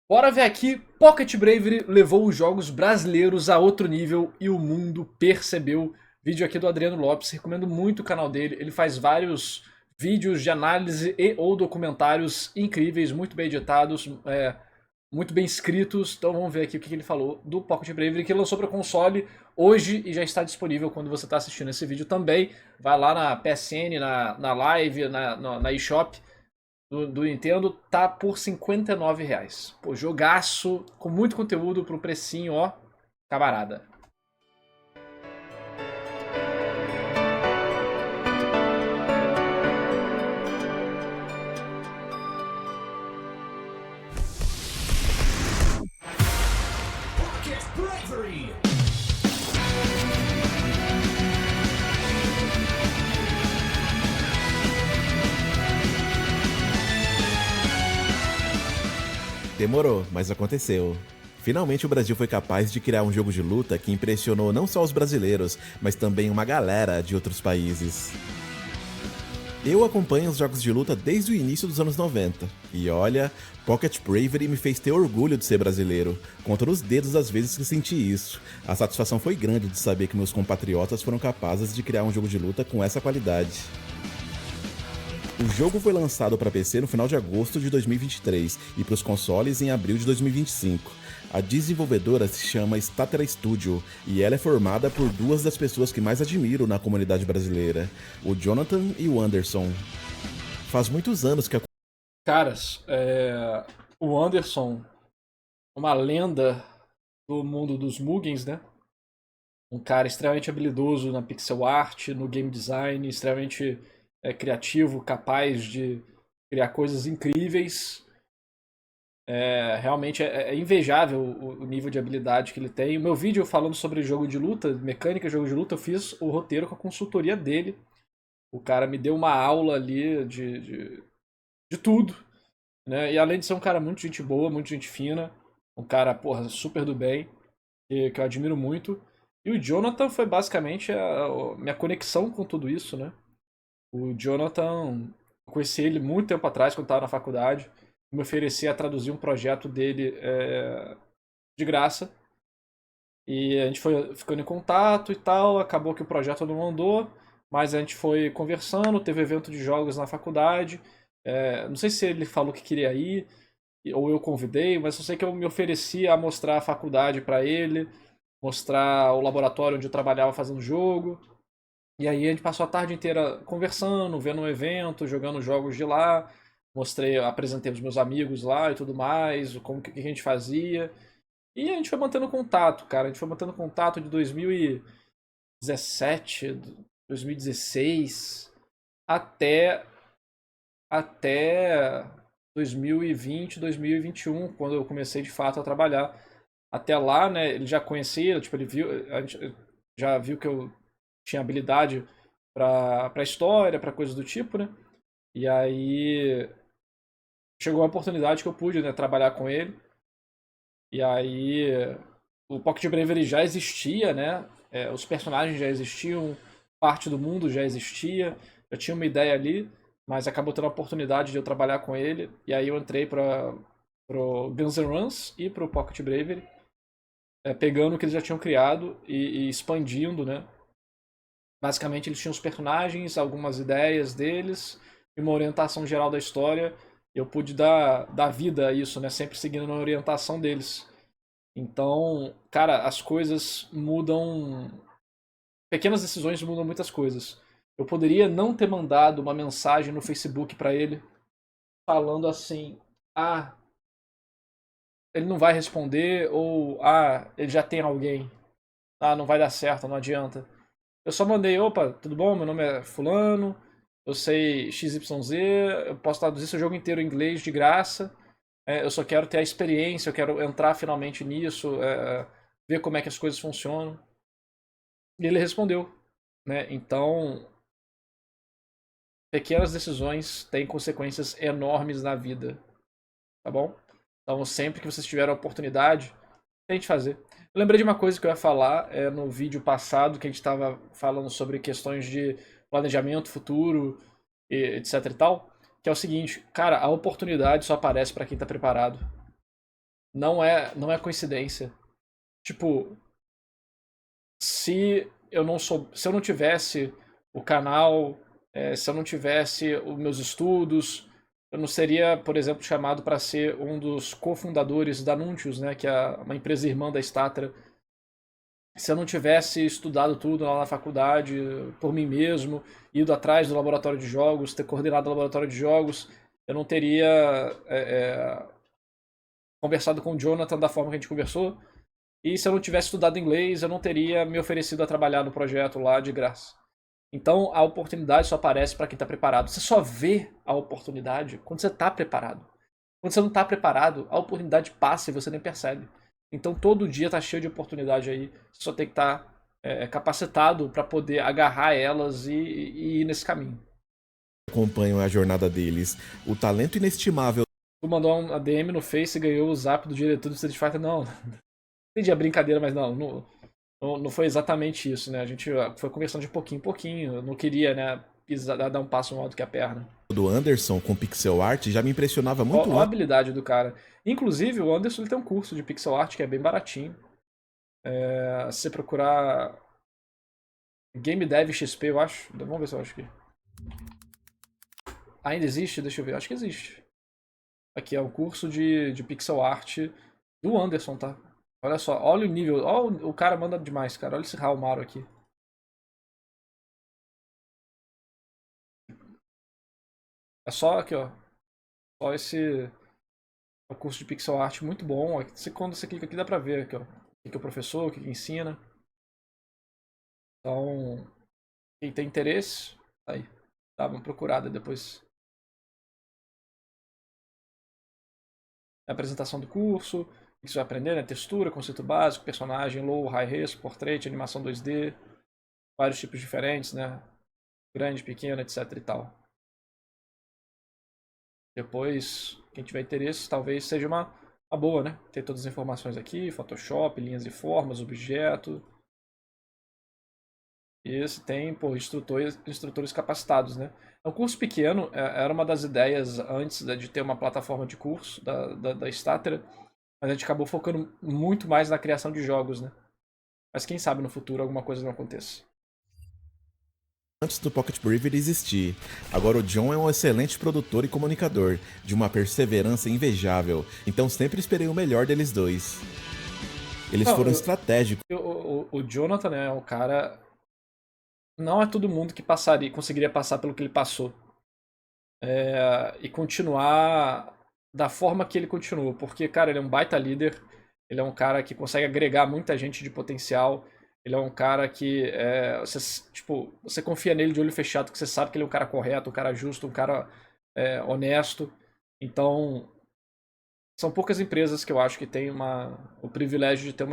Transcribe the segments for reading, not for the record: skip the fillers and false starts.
Bora ver aqui, Pocket Bravery levou os jogos brasileiros a outro nível e o mundo percebeu. Vídeo aqui do Adriano Lopes, recomendo muito o canal dele. Ele faz vários vídeos de análise e ou documentários incríveis, muito bem editados, muito bem escritos. Então vamos ver aqui o que ele falou do Pocket Bravery, que lançou para console hoje e já está disponível quando você está assistindo esse vídeo também. Vai lá na PSN, na Live, na eShop do Nintendo, tá por R$ 59. Pô, jogaço, com muito conteúdo pro precinho, ó, camarada. Pocket Bravery! Demorou, mas aconteceu. Finalmente o Brasil foi capaz de criar um jogo de luta que impressionou não só os brasileiros, mas também uma galera de outros países. Eu acompanho os jogos de luta desde o início dos anos 90, e olha, Pocket Bravery me fez ter orgulho de ser brasileiro. Conto nos dedos as vezes que senti isso. A satisfação foi grande de saber que meus compatriotas foram capazes de criar um jogo de luta com essa qualidade. O jogo foi lançado para PC no final de agosto de 2023 e para os consoles em abril de 2025. A desenvolvedora se chama Statera Studio e ela é formada por duas das pessoas que mais admiro na comunidade brasileira, o Jonathan e o Anderson. Faz muitos anos que a Caras, o Anderson, uma lenda do mundo dos Mugens, né? Um cara extremamente habilidoso na pixel art, no game design, extremamente criativo, capaz de criar coisas incríveis. Realmente é invejável o nível de habilidade que ele tem. O meu vídeo falando sobre jogo de luta, mecânica de jogo de luta, eu fiz o roteiro com a consultoria dele. O cara me deu uma aula ali de tudo, né? E além de ser um cara muito gente boa, muito gente fina, um cara, porra, super do bem, que eu admiro muito. E o Jonathan foi basicamente a minha conexão com tudo isso, né? O Jonathan, eu conheci ele muito tempo atrás, quando estava na faculdade. Me oferecia a traduzir um projeto dele de graça. E a gente foi ficando em contato e tal. Acabou que o projeto não andou, mas a gente foi conversando. Teve evento de jogos na faculdade. Não sei se ele falou que queria ir, ou eu convidei, mas eu sei que eu me ofereci a mostrar a faculdade para ele, mostrar o laboratório onde eu trabalhava fazendo jogo. E aí a gente passou a tarde inteira conversando, vendo um evento, jogando jogos de lá. Mostrei, apresentei os meus amigos lá e tudo mais, como que a gente fazia. E a gente foi mantendo contato, cara. A gente foi mantendo contato de 2017, 2016 até até 2020, 2021, quando eu comecei de fato a trabalhar. Até lá, né, ele já conhecia, tipo, ele viu, a gente já viu que eu tinha habilidade para história, para coisas do tipo, né? E aí chegou a oportunidade que eu pude, né, trabalhar com ele. E aí o Pocket Bravery já existia, né? Os personagens já existiam, parte do mundo já existia. Eu tinha uma ideia ali, mas acabou tendo a oportunidade de eu trabalhar com ele. E aí eu entrei para pro Guns N' Roses e pro Pocket Bravery, pegando o que eles já tinham criado e expandindo, né? Basicamente eles tinham os personagens, algumas ideias deles e uma orientação geral da história. Eu pude dar vida a isso, né? Sempre seguindo a orientação deles. Então, cara, as coisas mudam. Pequenas decisões mudam muitas coisas. Eu poderia não ter mandado uma mensagem no Facebook pra ele falando assim: ah, ele não vai responder, ou ah, ele já tem alguém, ah, não vai dar certo, não adianta. Eu só mandei: opa, tudo bom? Meu nome é Fulano, eu sei XYZ, eu posso traduzir seu jogo inteiro em inglês de graça. Eu só quero ter a experiência, eu quero entrar finalmente nisso, ver como é que as coisas funcionam. E ele respondeu, né? Então, pequenas decisões têm consequências enormes na vida, tá bom? Então, sempre que vocês tiverem a oportunidade, tente fazer. Eu lembrei de uma coisa que eu ia falar no vídeo passado, que a gente estava falando sobre questões de planejamento futuro, etc e tal, que é o seguinte, cara, a oportunidade só aparece para quem está preparado. não é coincidência. Tipo, se eu não tivesse o canal, se eu não tivesse os meus estudos, eu não seria, por exemplo, chamado para ser um dos cofundadores da Nuntius, né, que é uma empresa irmã da Statra. Se eu não tivesse estudado tudo lá na faculdade por mim mesmo, ido atrás do laboratório de jogos, ter coordenado o laboratório de jogos, eu não teria conversado com o Jonathan da forma que a gente conversou. E se eu não tivesse estudado inglês, eu não teria me oferecido a trabalhar no projeto lá de graça. Então a oportunidade só aparece para quem está preparado. Você só vê a oportunidade quando você está preparado. Quando você não está preparado, a oportunidade passa e você nem percebe. Então todo dia está cheio de oportunidade aí. Você só tem que estar capacitado para poder agarrar elas e ir nesse caminho. Acompanham a jornada deles. O talento inestimável. Tu mandou uma DM no Face e ganhou o zap do diretor do Street Fighter. Não, entendi a brincadeira, mas não foi exatamente isso, né? A gente foi conversando de pouquinho em pouquinho. Eu não queria, né, dar um passo maior do que a perna. Do Anderson com pixel art já me impressionava muito. Olha a habilidade do cara. Inclusive, o Anderson ele tem um curso de pixel art que é bem baratinho. Se você procurar Game Dev XP, eu acho. Vamos ver se eu acho aqui. Ainda existe? Deixa eu ver. Acho que existe. Aqui é o curso de pixel art do Anderson, tá? Olha só, olha o nível. Olha, o cara manda demais, cara. Olha esse Raulmaro aqui. É só aqui, ó. Só esse o curso de pixel art muito bom. Quando você clica aqui dá pra ver aqui, ó. O que é o professor, o que ensina. Então, quem tem interesse, aí, dá uma procurada depois. A apresentação do curso, o que você vai aprender, né? Textura, conceito básico, personagem, low, high res, portrait, animação 2D, vários tipos diferentes, né? Grande, pequeno, etc e tal. Depois, quem tiver interesse, talvez seja uma boa, né? Ter todas as informações aqui, Photoshop, linhas e formas, objeto. E esse tem, pô, instrutores capacitados, né? É um curso pequeno, era uma das ideias antes de ter uma plataforma de curso da Statra, mas a gente acabou focando muito mais na criação de jogos, né? Mas quem sabe no futuro alguma coisa não aconteça. Antes do Pocket Bravery existir. Agora o John é um excelente produtor e comunicador, de uma perseverança invejável, então sempre esperei o melhor deles dois. Eles foram estratégicos. O Jonathan, né, é um cara... Não é todo mundo que conseguiria passar pelo que ele passou. E continuar da forma que ele continuou. Porque, cara, ele é um baita líder, ele é um cara que consegue agregar muita gente de potencial. Ele é um cara que você confia nele de olho fechado, que você sabe que ele é um cara correto, um cara justo, um cara honesto. Então, são poucas empresas que eu acho que têm o privilégio de ter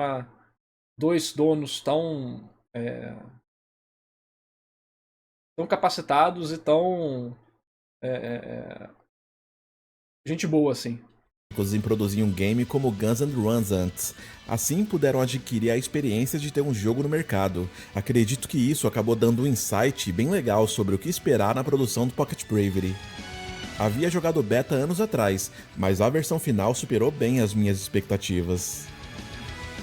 dois donos tão capacitados e tão gente boa, assim. Em produzir um game como Guns N' Roses. Assim puderam adquirir a experiência de ter um jogo no mercado. Acredito que isso acabou dando um insight bem legal sobre o que esperar na produção do Pocket Bravery. Havia jogado beta anos atrás, mas a versão final superou bem as minhas expectativas.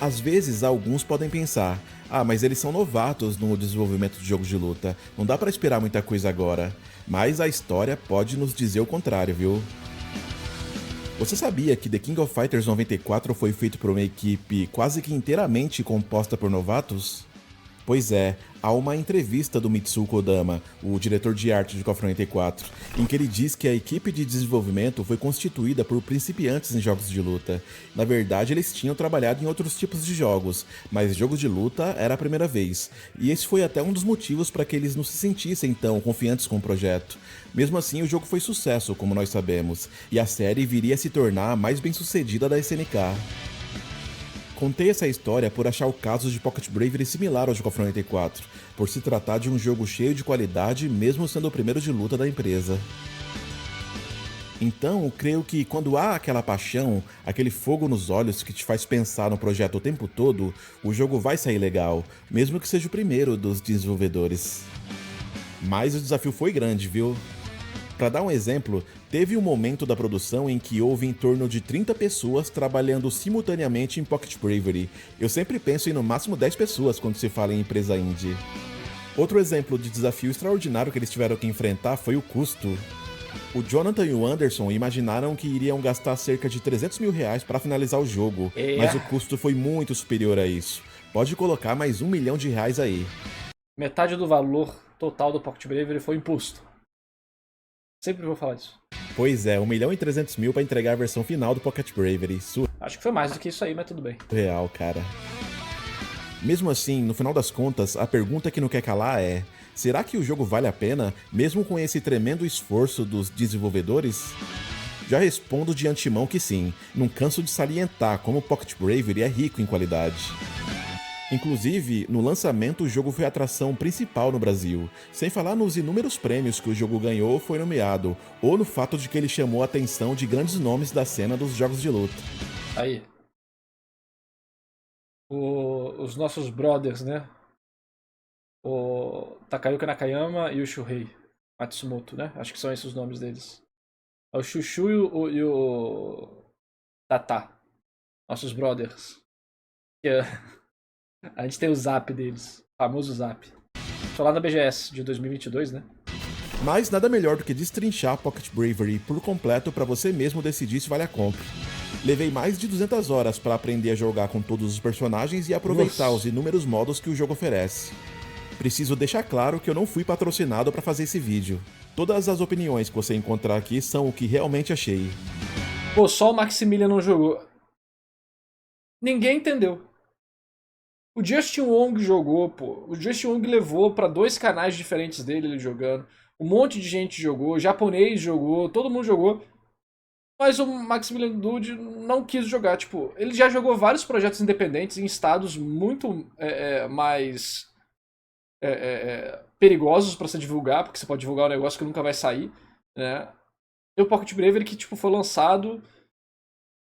Às vezes alguns podem pensar, mas eles são novatos no desenvolvimento de jogos de luta, não dá pra esperar muita coisa agora. Mas a história pode nos dizer o contrário, viu? Você sabia que The King of Fighters 94 foi feito por uma equipe quase que inteiramente composta por novatos? Pois é, há uma entrevista do Mitsuo Kodama, o diretor de arte de KOF 94, em que ele diz que a equipe de desenvolvimento foi constituída por principiantes em jogos de luta. Na verdade, eles tinham trabalhado em outros tipos de jogos, mas jogos de luta era a primeira vez, e esse foi até um dos motivos para que eles não se sentissem tão confiantes com o projeto. Mesmo assim, o jogo foi sucesso, como nós sabemos, e a série viria a se tornar a mais bem-sucedida da SNK. Contei essa história por achar o caso de Pocket Bravery similar ao de KOF 94, por se tratar de um jogo cheio de qualidade, mesmo sendo o primeiro de luta da empresa. Então, creio que quando há aquela paixão, aquele fogo nos olhos que te faz pensar no projeto o tempo todo, o jogo vai sair legal, mesmo que seja o primeiro dos desenvolvedores. Mas o desafio foi grande, viu? Para dar um exemplo, teve um momento da produção em que houve em torno de 30 pessoas trabalhando simultaneamente em Pocket Bravery. Eu sempre penso em no máximo 10 pessoas quando se fala em empresa indie. Outro exemplo de desafio extraordinário que eles tiveram que enfrentar foi o custo. O Jonathan e o Anderson imaginaram que iriam gastar cerca de 300 mil reais para finalizar o jogo, mas o custo foi muito superior a isso. Pode colocar mais R$1 milhão aí. Metade do valor total do Pocket Bravery foi imposto. Sempre vou falar isso. Pois é, 1.300.000 para entregar a versão final do Pocket Bravery. Acho que foi mais do que isso aí, mas tudo bem. Surreal, cara. Mesmo assim, no final das contas, a pergunta que não quer calar é: será que o jogo vale a pena, mesmo com esse tremendo esforço dos desenvolvedores? Já respondo de antemão que sim, não canso de salientar como Pocket Bravery é rico em qualidade. Inclusive, no lançamento o jogo foi a atração principal no Brasil, sem falar nos inúmeros prêmios que o jogo ganhou ou foi nomeado, ou no fato de que ele chamou a atenção de grandes nomes da cena dos jogos de luta. Aí. Os nossos brothers, né? O Takayuki Nakayama e o Shuhei Matsumoto, né? Acho que são esses os nomes deles. É o Chuchu e o Tata. Nossos brothers. A gente tem o Zap deles. O famoso Zap. Tô lá na BGS de 2022, né? Mas nada melhor do que destrinchar Pocket Bravery por completo para você mesmo decidir se vale a compra. Levei mais de 200 horas para aprender a jogar com todos os personagens e aproveitar os inúmeros modos que o jogo oferece. Preciso deixar claro que eu não fui patrocinado para fazer esse vídeo. Todas as opiniões que você encontrar aqui são o que realmente achei. Pô, só o Maximilian não jogou. Ninguém entendeu. O Justin Wong jogou, pô. O Justin Wong levou pra 2 canais diferentes dele ele jogando. Um monte de gente jogou, o japonês jogou, todo mundo jogou. Mas o Maximilian Dood não quis jogar. Tipo, ele já jogou vários projetos independentes em estados muito mais perigosos pra se divulgar, porque você pode divulgar um negócio que nunca vai sair, né? E o Pocket Bravery que tipo foi lançado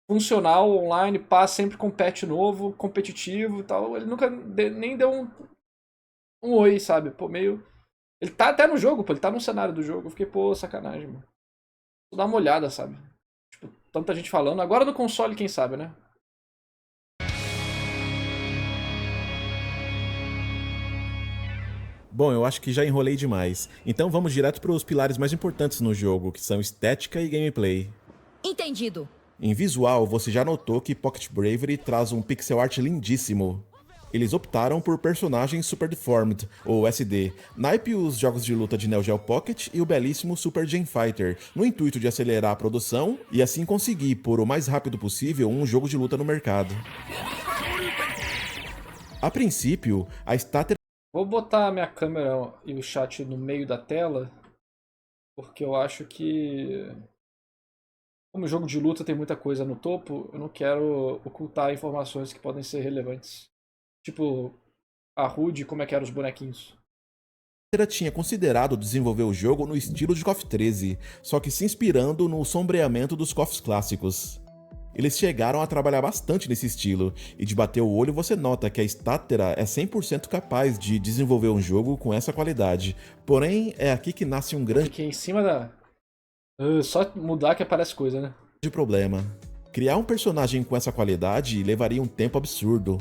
funcional, online, pá, sempre com patch novo, competitivo e tal. Ele nunca nem deu um oi, sabe? Pô, meio... Ele tá até no jogo, pô, ele tá no cenário do jogo. Eu fiquei, pô, sacanagem, mano. Vou dar uma olhada, sabe? Tipo, tanta gente falando. Agora no console, quem sabe, né? Bom, eu acho que já enrolei demais. Então vamos direto para os pilares mais importantes no jogo, que são estética e gameplay. Entendido. Em visual, você já notou que Pocket Bravery traz um pixel art lindíssimo. Eles optaram por personagens Super Deformed, ou SD, naipe os jogos de luta de Neo Geo Pocket e o belíssimo Super Gen Fighter, no intuito de acelerar a produção e assim conseguir, por o mais rápido possível, um jogo de luta no mercado. A princípio, a Stater... Vou botar a minha câmera e o chat no meio da tela, porque eu acho que... Como o jogo de luta tem muita coisa no topo, eu não quero ocultar informações que podem ser relevantes. Tipo, a HUD, como é que eram os bonequinhos. tinha considerado desenvolver o jogo no estilo de KOF 13, só que se inspirando no sombreamento dos KOFs clássicos. Eles chegaram a trabalhar bastante nesse estilo, e de bater o olho você nota que a Statera é 100% capaz de desenvolver um jogo com essa qualidade. Porém, é aqui que nasce um grande Aqui em cima da... só mudar que aparece coisa, né? problema. Criar um personagem com essa qualidade levaria um tempo absurdo.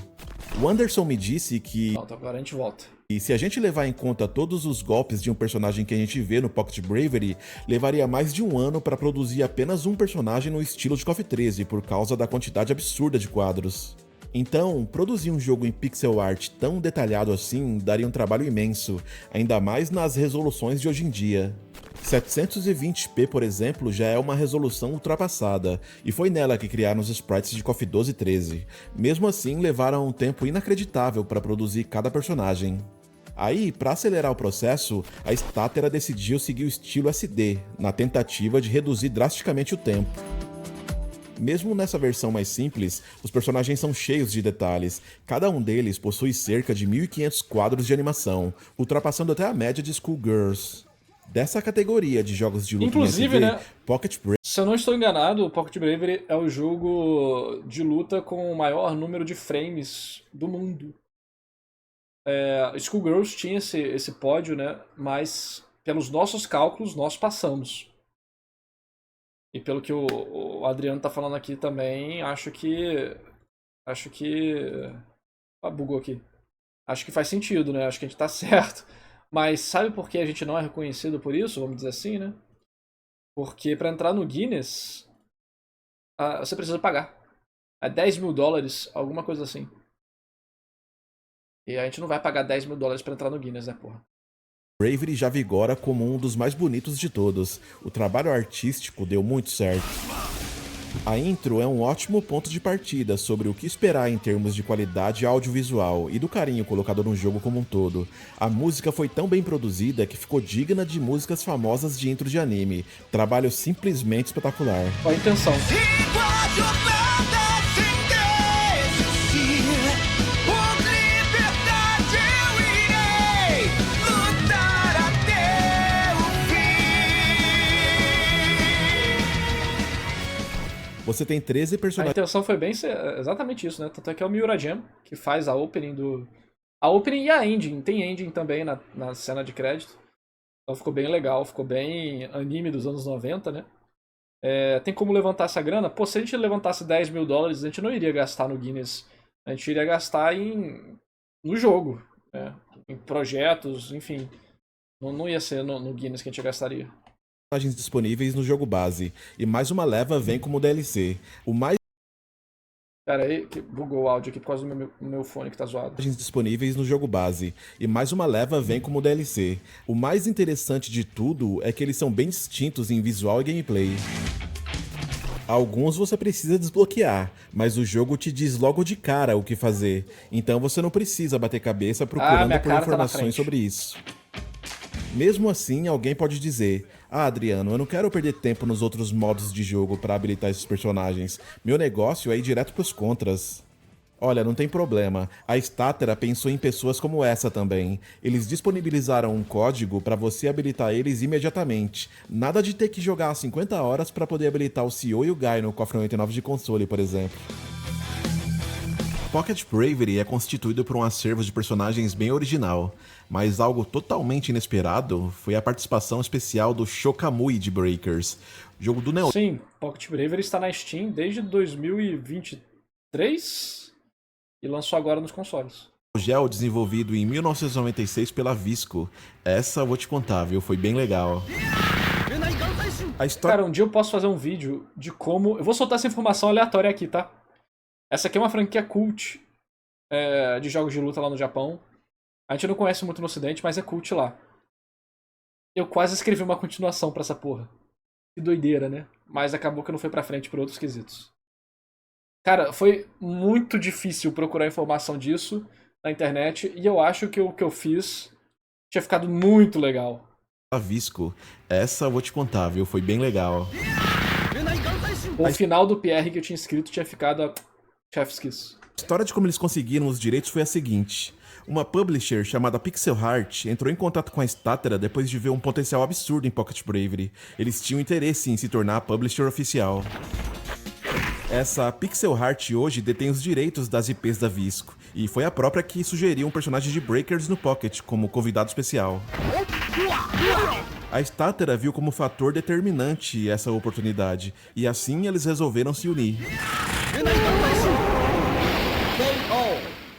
O Anderson me disse que... Pronto, agora a gente volta. E se a gente levar em conta todos os golpes de um personagem que a gente vê no Pocket Bravery, levaria mais de um ano para produzir apenas um personagem no estilo de KOF 13, por causa da quantidade absurda de quadros. Então, produzir um jogo em pixel art tão detalhado assim daria um trabalho imenso, ainda mais nas resoluções de hoje em dia. 720p, por exemplo, já é uma resolução ultrapassada, e foi nela que criaram os sprites de KOF 12 e 13. Mesmo assim, levaram um tempo inacreditável para produzir cada personagem. Aí, para acelerar o processo, a Statera decidiu seguir o estilo SD, na tentativa de reduzir drasticamente o tempo. Mesmo nessa versão mais simples, os personagens são cheios de detalhes. Cada um deles possui cerca de 1.500 quadros de animação, ultrapassando até a média de Skullgirls. Dessa categoria de jogos de luta Inclusive, em SD, né, Pocket Bravery... Se eu não estou enganado, o Pocket Bravery é o jogo de luta com o maior número de frames do mundo. Skullgirls tinha esse pódio, né? Mas pelos nossos cálculos nós passamos. E pelo que o Adriano tá falando aqui também, acho que. Ah, bugou aqui. Acho que faz sentido, né? Acho que a gente tá certo. Mas sabe por que a gente não é reconhecido por isso? Vamos dizer assim, né? Porque pra entrar no Guinness, você precisa pagar. É $10.000, alguma coisa assim. E a gente não vai pagar $10.000 pra entrar no Guinness, né, porra? Bravery já vigora como um dos mais bonitos de todos. O trabalho artístico deu muito certo. A intro é um ótimo ponto de partida sobre o que esperar em termos de qualidade audiovisual e do carinho colocado no jogo como um todo. A música foi tão bem produzida que ficou digna de músicas famosas de intro de anime. Trabalho simplesmente espetacular. Qual a intenção? Você tem 13 A personagens. intenção foi bem exatamente isso, né? Tanto é que é o Miura Jam que faz a opening do. A opening e a ending. Tem ending também na cena de crédito. Então ficou bem legal, ficou bem anime dos anos 90, né? Tem como levantar essa grana? Pô, se a gente levantasse $10.000, a gente não iria gastar no Guinness. A gente iria gastar no jogo, né? Em projetos, enfim. Não ia ser no Guinness que a gente gastaria. Disponíveis no jogo base, e mais uma leva vem como DLC. O mais Pera aí, que bugou o áudio aqui por causa do meu fone que tá zoado. disponíveis no jogo base, e mais uma leva vem como DLC. O mais interessante de tudo é que eles são bem distintos em visual e gameplay. Alguns você precisa desbloquear, mas o jogo te diz logo de cara o que fazer, então você não precisa bater cabeça procurando minha por cara tá na informações frente. sobre isso. Mesmo assim, alguém pode dizer: "Ah, Adriano, eu não quero perder tempo nos outros modos de jogo para habilitar esses personagens. Meu negócio é ir direto pros contras." Olha, não tem problema. A Statera pensou em pessoas como essa também. Eles disponibilizaram um código para você habilitar eles imediatamente. Nada de ter que jogar 50 horas para poder habilitar o CEO e o Guy no Cofre 99 de console, por exemplo. Pocket Bravery é constituído por um acervo de personagens bem original, mas algo totalmente inesperado foi a participação especial do Shokamui de Breakers, jogo do Neo Sim, Pocket Bravery está na Steam desde 2023 e lançou agora nos consoles. Geo, desenvolvido em 1996 pela Visco. Essa eu vou te contar, viu? Foi bem legal. A história Cara, um dia eu posso fazer um vídeo de como... Eu vou soltar essa informação aleatória aqui, tá? Essa aqui é uma franquia cult de jogos de luta lá no Japão. A gente não conhece muito no ocidente, mas é cult lá. Eu quase escrevi uma continuação pra essa porra. Que doideira, né? Mas acabou que não foi pra frente por outros quesitos. Cara, foi muito difícil procurar informação disso na internet. E eu acho que o que eu fiz tinha ficado muito legal. Visco. Essa eu vou te contar, viu? Foi bem legal. O final do PR que eu tinha escrito tinha ficado chef's kiss. A história de como eles conseguiram os direitos foi a seguinte. Uma publisher chamada Pixel Heart entrou em contato com a Statera depois de ver um potencial absurdo em Pocket Bravery. Eles tinham interesse em se tornar a publisher oficial. Essa Pixel Heart hoje detém os direitos das IPs da Visco, e foi a própria que sugeriu um personagem de Breakers no Pocket como convidado especial. A Statera viu como fator determinante essa oportunidade, e assim eles resolveram se unir.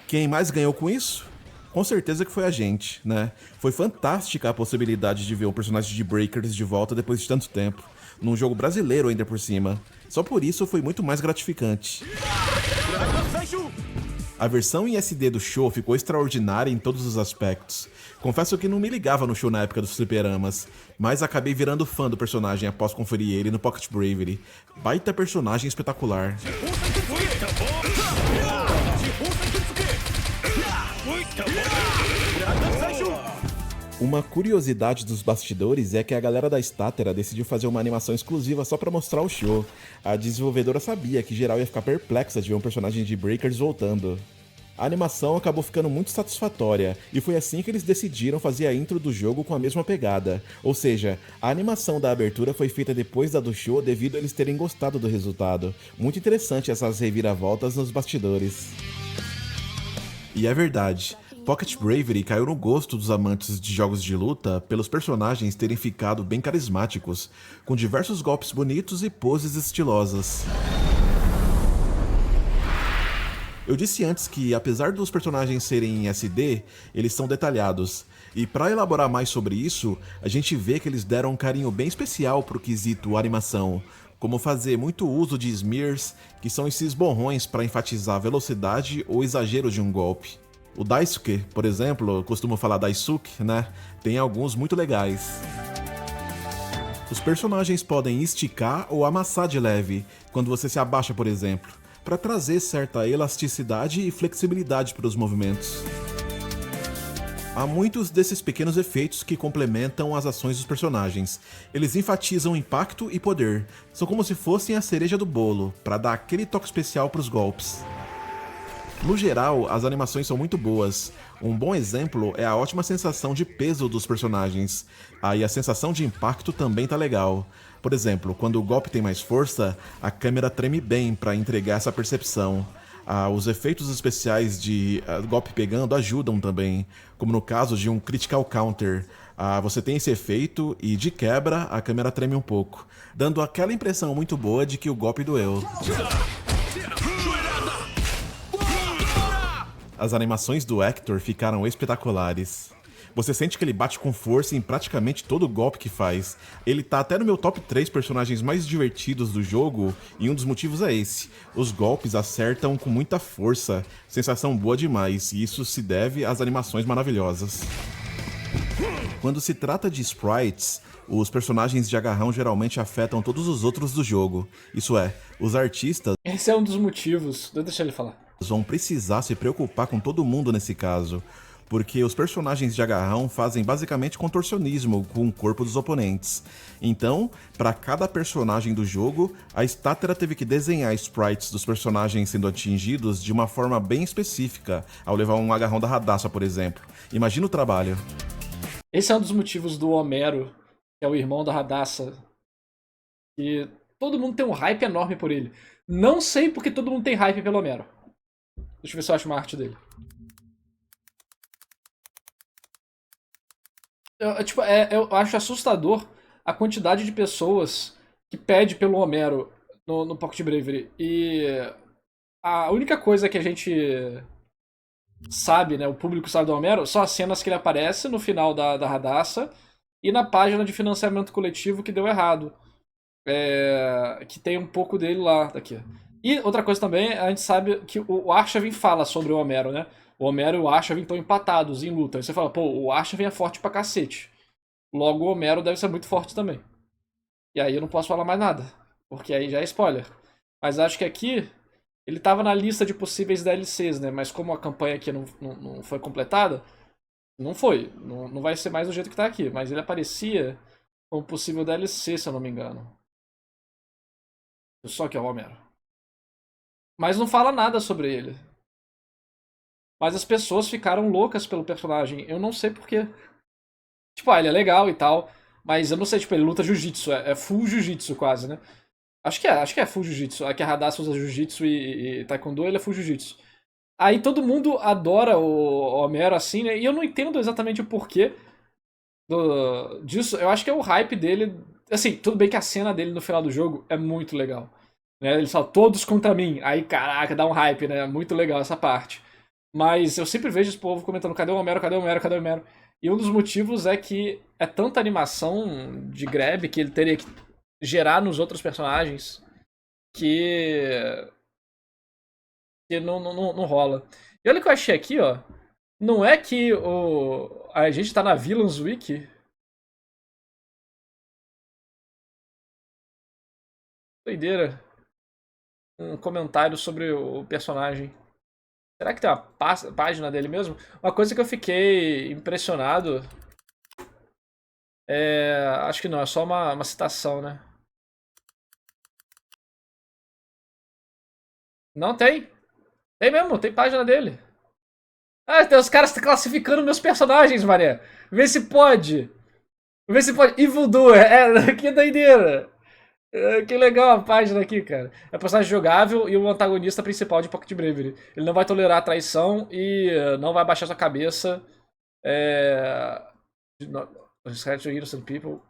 Quem mais ganhou com isso? Com certeza que foi a gente, né? Foi fantástica a possibilidade de ver um personagem de Breakers de volta depois de tanto tempo, num jogo brasileiro ainda por cima. Só por isso foi muito mais gratificante. A versão em SD do show ficou extraordinária em todos os aspectos. Confesso que não me ligava no show na época dos fliperamas, mas acabei virando fã do personagem após conferir ele no Pocket Bravery. Baita personagem espetacular. Uma curiosidade dos bastidores é que a galera da Statera decidiu fazer uma animação exclusiva só pra mostrar o show. A desenvolvedora sabia que geral ia ficar perplexa de ver um personagem de Breakers voltando. A animação acabou ficando muito satisfatória, e foi assim que eles decidiram fazer a intro do jogo com a mesma pegada. Ou seja, a animação da abertura foi feita depois da do show devido a eles terem gostado do resultado. Muito interessante essas reviravoltas nos bastidores. E é verdade, Pocket Bravery caiu no gosto dos amantes de jogos de luta pelos personagens terem ficado bem carismáticos, com diversos golpes bonitos e poses estilosas. Eu disse antes que, apesar dos personagens serem em SD, eles são detalhados. E para elaborar mais sobre isso, a gente vê que eles deram um carinho bem especial pro quesito animação, como fazer muito uso de smears, que são esses borrões para enfatizar a velocidade ou exagero de um golpe. O Daisuke, por exemplo, eu costumo falar Daisuke, né? Tem alguns muito legais. Os personagens podem esticar ou amassar de leve, quando você se abaixa, por exemplo, para trazer certa elasticidade e flexibilidade para os movimentos. Há muitos desses pequenos efeitos que complementam as ações dos personagens. Eles enfatizam impacto e poder, são como se fossem a cereja do bolo, para dar aquele toque especial para os golpes. No geral, as animações são muito boas. Um bom exemplo é a ótima sensação de peso dos personagens. Aí a sensação de impacto também tá legal. Por exemplo, quando o golpe tem mais força, a câmera treme bem para entregar essa percepção. Os efeitos especiais de golpe pegando ajudam também, como no caso de um Critical Counter. Você tem esse efeito e, de quebra, a câmera treme um pouco, dando aquela impressão muito boa de que o golpe doeu. As animações do Hector ficaram espetaculares. Você sente que ele bate com força em praticamente todo golpe que faz. Ele tá até no meu top 3 personagens mais divertidos do jogo, e um dos motivos é esse. Os golpes acertam com muita força, sensação boa demais, e isso se deve às animações maravilhosas. Quando se trata de sprites, os personagens de agarrão geralmente afetam todos os outros do jogo. Isso é, os artistas... Esse é um dos motivos. Deixa ele falar. Vão precisar se preocupar com todo mundo nesse caso, porque os personagens de agarrão fazem basicamente contorcionismo com o corpo dos oponentes. Então, para cada personagem do jogo, a Statera teve que desenhar sprites dos personagens sendo atingidos de uma forma bem específica, ao levar um agarrão da Radassa, por exemplo. Imagina o trabalho. Esse é um dos motivos do Homero, que é o irmão da Radassa, e todo mundo tem um hype enorme por ele. Não sei porque todo mundo tem hype pelo Homero. Deixa eu ver se eu acho uma arte dele. Eu acho assustador a quantidade de pessoas que pede pelo Homero no Pocket Bravery. E a única coisa que a gente sabe, né, o público sabe do Homero, são as cenas que ele aparece no final da Radassa e na página de financiamento coletivo que deu errado. Que tem um pouco dele lá, daqui. E outra coisa também, a gente sabe que o Arshavin fala sobre o Homero, né? O Homero e o Arshavin estão empatados em luta. Aí você fala, pô, o Arshavin é forte pra cacete. Logo o Homero deve ser muito forte também. E aí eu não posso falar mais nada, porque aí já é spoiler. Mas acho que aqui, ele tava na lista de possíveis DLCs, né? Mas como a campanha aqui não foi completada, não foi. Não vai ser mais do jeito que tá aqui. Mas ele aparecia como possível DLC, se eu não me engano. Só que é o Homero. Mas não fala nada sobre ele. Mas as pessoas ficaram loucas pelo personagem. Eu não sei porquê. Tipo, ele é legal e tal. Mas eu não sei, tipo, ele luta jiu-jitsu. É full jiu-jitsu quase, né? Acho que é full jiu-jitsu. Aqui a Radassa usa jiu-jitsu e taekwondo, ele é full jiu-jitsu. Aí todo mundo adora o Homero assim, né? E eu não entendo exatamente o porquê disso. Eu acho que é o hype dele. Assim, tudo bem que a cena dele no final do jogo é muito legal. Né? Ele fala, todos contra mim. Aí, caraca, dá um hype, né? Muito legal essa parte. Mas eu sempre vejo esse povo comentando, cadê o Homero, cadê o Homero, cadê o Homero? E um dos motivos é que é tanta animação de grab que ele teria que gerar nos outros personagens que não rola. E olha o que eu achei aqui, ó. Não é que a gente tá na Villains Wiki. Doideira. Um comentário sobre o personagem. Será que tem uma página dele mesmo? Uma coisa que eu fiquei impressionado acho que não, é só uma citação, né? Não tem. Tem mesmo, tem página dele. Tem os caras classificando meus personagens, mané. Vê se pode. Vê se pode. Evil Doer. Que doideira. Que legal a página aqui, cara. É um personagem jogável e o antagonista principal de Pocket Bravery. Ele não vai tolerar traição e não vai baixar sua cabeça. Respect to innocent people.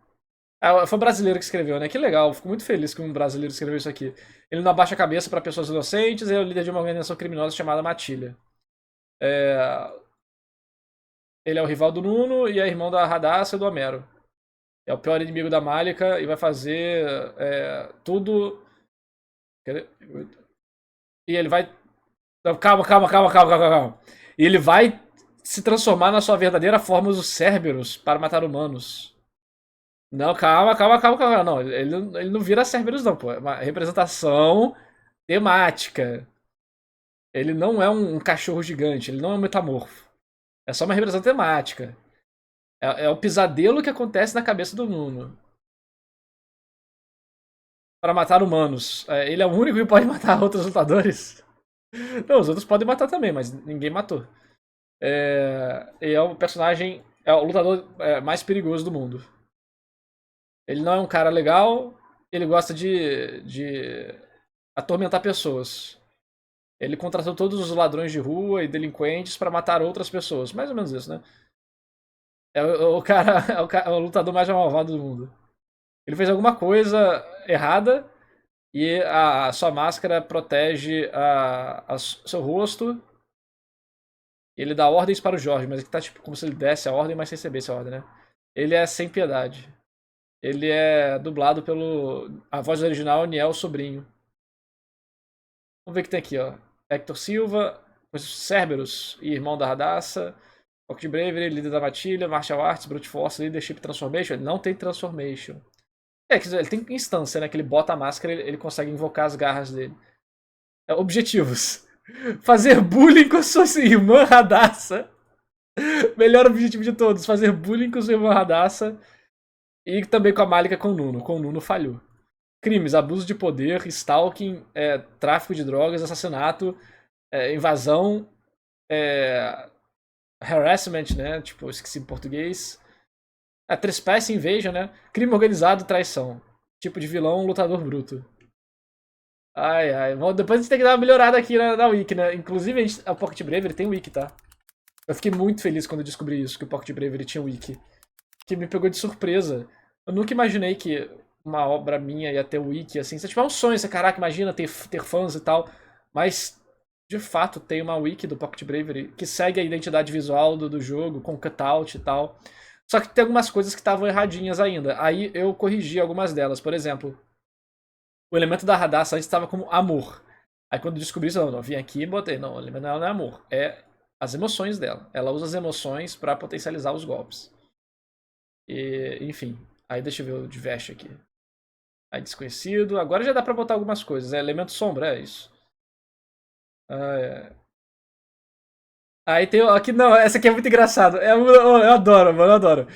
Foi um brasileiro que escreveu, né? Que legal. Fico muito feliz que um brasileiro escreveu isso aqui. Ele não abaixa a cabeça para pessoas inocentes e é o líder de uma organização criminosa chamada Matilha. Ele é o rival do Nuno e é irmão da Radassa e do Homero. É o pior inimigo da Malika e vai fazer tudo. E ele vai. Calma. E ele vai se transformar na sua verdadeira forma os Cerberus para matar humanos. Não, calma. Não, ele não vira Cerberus, não, pô. É uma representação temática. Ele não é um cachorro gigante, ele não é um metamorfo. É só uma representação temática. É o pesadelo que acontece na cabeça do Nuno. Para matar humanos. Ele é o único que pode matar outros lutadores. Não, os outros podem matar também, mas ninguém matou. E é o personagem. É o lutador mais perigoso do mundo. Ele não é um cara legal. Ele gosta de atormentar pessoas. Ele contratou todos os ladrões de rua e delinquentes para matar outras pessoas. Mais ou menos isso, né? É o lutador mais malvado do mundo. Ele fez alguma coisa errada e a sua máscara protege seu rosto. Ele dá ordens para o Jorge, mas aqui tá tipo como se ele desse a ordem, mas recebesse a ordem, né? Ele é sem piedade. Ele é dublado pelo... A voz original é Niel Sobrinho. Vamos ver o que tem aqui, ó. Hector Silva, Cerberus e irmão da Radassa. Pocket Bravery, líder da Matilha, Martial Arts, Brute Force, Leadership, Transformation. Ele não tem Transformation. Quer dizer, ele tem instância, né? Que ele bota a máscara e ele consegue invocar as garras dele. Objetivos. Fazer bullying com sua irmã Radassa. Melhor objetivo de todos. Fazer bullying com sua irmã Radassa. E também com a Malika com o Nuno. Com o Nuno falhou. Crimes, abuso de poder, stalking, tráfico de drogas, assassinato, invasão, harassment, né? Tipo, esqueci em português. Trespass, invasion, né? Crime organizado, traição. Tipo de vilão, lutador bruto. Ai. Bom, depois a gente tem que dar uma melhorada aqui na wiki, né? Inclusive, a Pocket Bravery tem wiki, tá? Eu fiquei muito feliz quando eu descobri isso, que o Pocket Bravery tinha wiki. Que me pegou de surpresa. Eu nunca imaginei que uma obra minha ia ter wiki, assim. Tipo, é um sonho, você, caraca, imagina ter fãs e tal. Mas, de fato, tem uma wiki do Pocket Bravery que segue a identidade visual do jogo, com cutout e tal. Só que tem algumas coisas que estavam erradinhas ainda. Aí eu corrigi algumas delas. Por exemplo, o elemento da Radassa antes estava como amor. Aí quando eu descobri isso, eu vim aqui e botei. Não, o elemento dela não é amor. É as emoções dela. Ela usa as emoções para potencializar os golpes. E, enfim. Aí deixa eu ver o de veste aqui. Aí desconhecido. Agora já dá pra botar algumas coisas. Elemento sombra, é isso. Aí tem aqui, não, essa aqui é muito engraçado. Eu adoro, mano, eu adoro.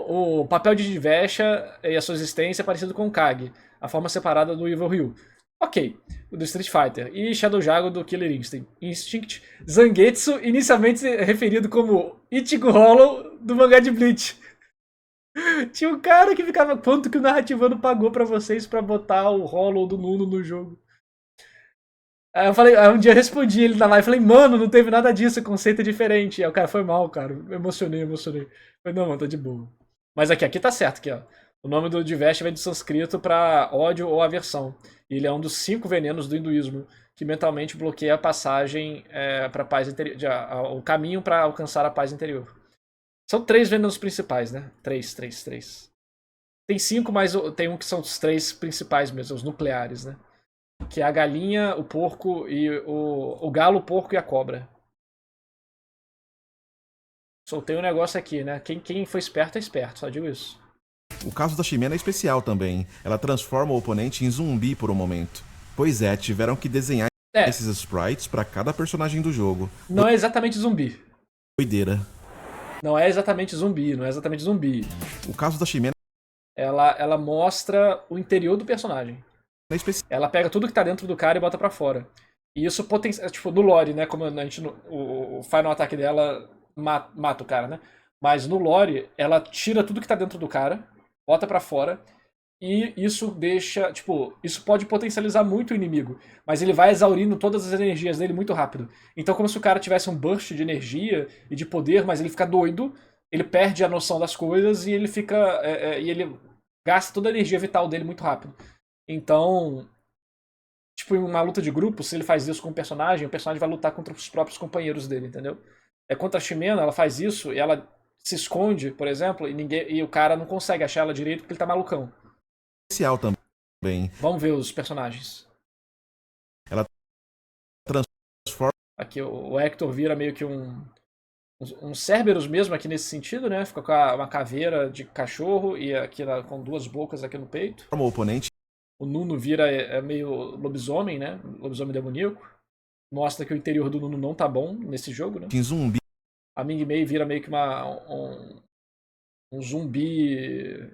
O papel de Divesha e a sua existência é parecido com o Kage, a forma separada do Evil Ryu. Ok, o do Street Fighter. E Shadow Jago do Killer Instinct. Zangetsu, inicialmente referido como Ichigo Hollow do mangá de Bleach. Tinha um cara que ficava, quanto que o narrativando pagou pra vocês pra botar o Hollow do Nuno no jogo? Aí um dia eu respondi ele na live, falei, mano, não teve nada disso, o conceito é diferente. Aí o cara, foi mal, cara, eu emocionei. Falei, não, mano, tá de boa. Mas aqui tá certo, aqui, ó. O nome do Diveste vem do sânscrito pra ódio ou aversão. E ele é um dos 5 venenos do hinduísmo, que mentalmente bloqueia a passagem pra paz interior, o caminho pra alcançar a paz interior. São 3 venenos principais, né? 3. Tem 5, mas tem um que são os 3 principais mesmo, os nucleares, né? Que é a galinha, o porco e o galo, o porco e a cobra. Soltei um negócio aqui, né? Quem foi esperto é esperto, só digo isso. O caso da Ximena é especial também. Ela transforma o oponente em zumbi por um momento. Pois é, tiveram que desenhar esses sprites pra cada personagem do jogo. Não é exatamente zumbi. Doideira. Não é exatamente zumbi. O caso da Ximena... Ela mostra o interior do personagem. Ela pega tudo que tá dentro do cara e bota pra fora. E isso potencializa, tipo, no lore, né? Como a gente, o final ataque dela mata o cara, né? Mas no lore, ela tira tudo que tá dentro do cara, bota pra fora E isso deixa, tipo, isso pode potencializar muito o inimigo, mas ele vai exaurindo todas as energias dele muito rápido. Então, como se o cara tivesse um burst de energia e de poder, mas ele fica doido, ele perde a noção das coisas e ele fica. E ele gasta toda a energia vital dele muito rápido. Então, tipo, em uma luta de grupo, se ele faz isso com o personagem vai lutar contra os próprios companheiros dele, entendeu? Contra a Ximena, ela faz isso e ela se esconde, por exemplo, e o cara não consegue achar ela direito porque ele tá malucão. Especial também. Vamos ver os personagens. Ela transforma. Aqui o Hector vira meio que um Cerberus mesmo aqui nesse sentido, né? Fica com uma caveira de cachorro e aqui com duas bocas aqui no peito. O oponente. O Nuno vira meio lobisomem, né? Lobisomem demoníaco. Mostra que o interior do Nuno não tá bom nesse jogo, né? Zumbi. A Ming Mei vira meio que um zumbi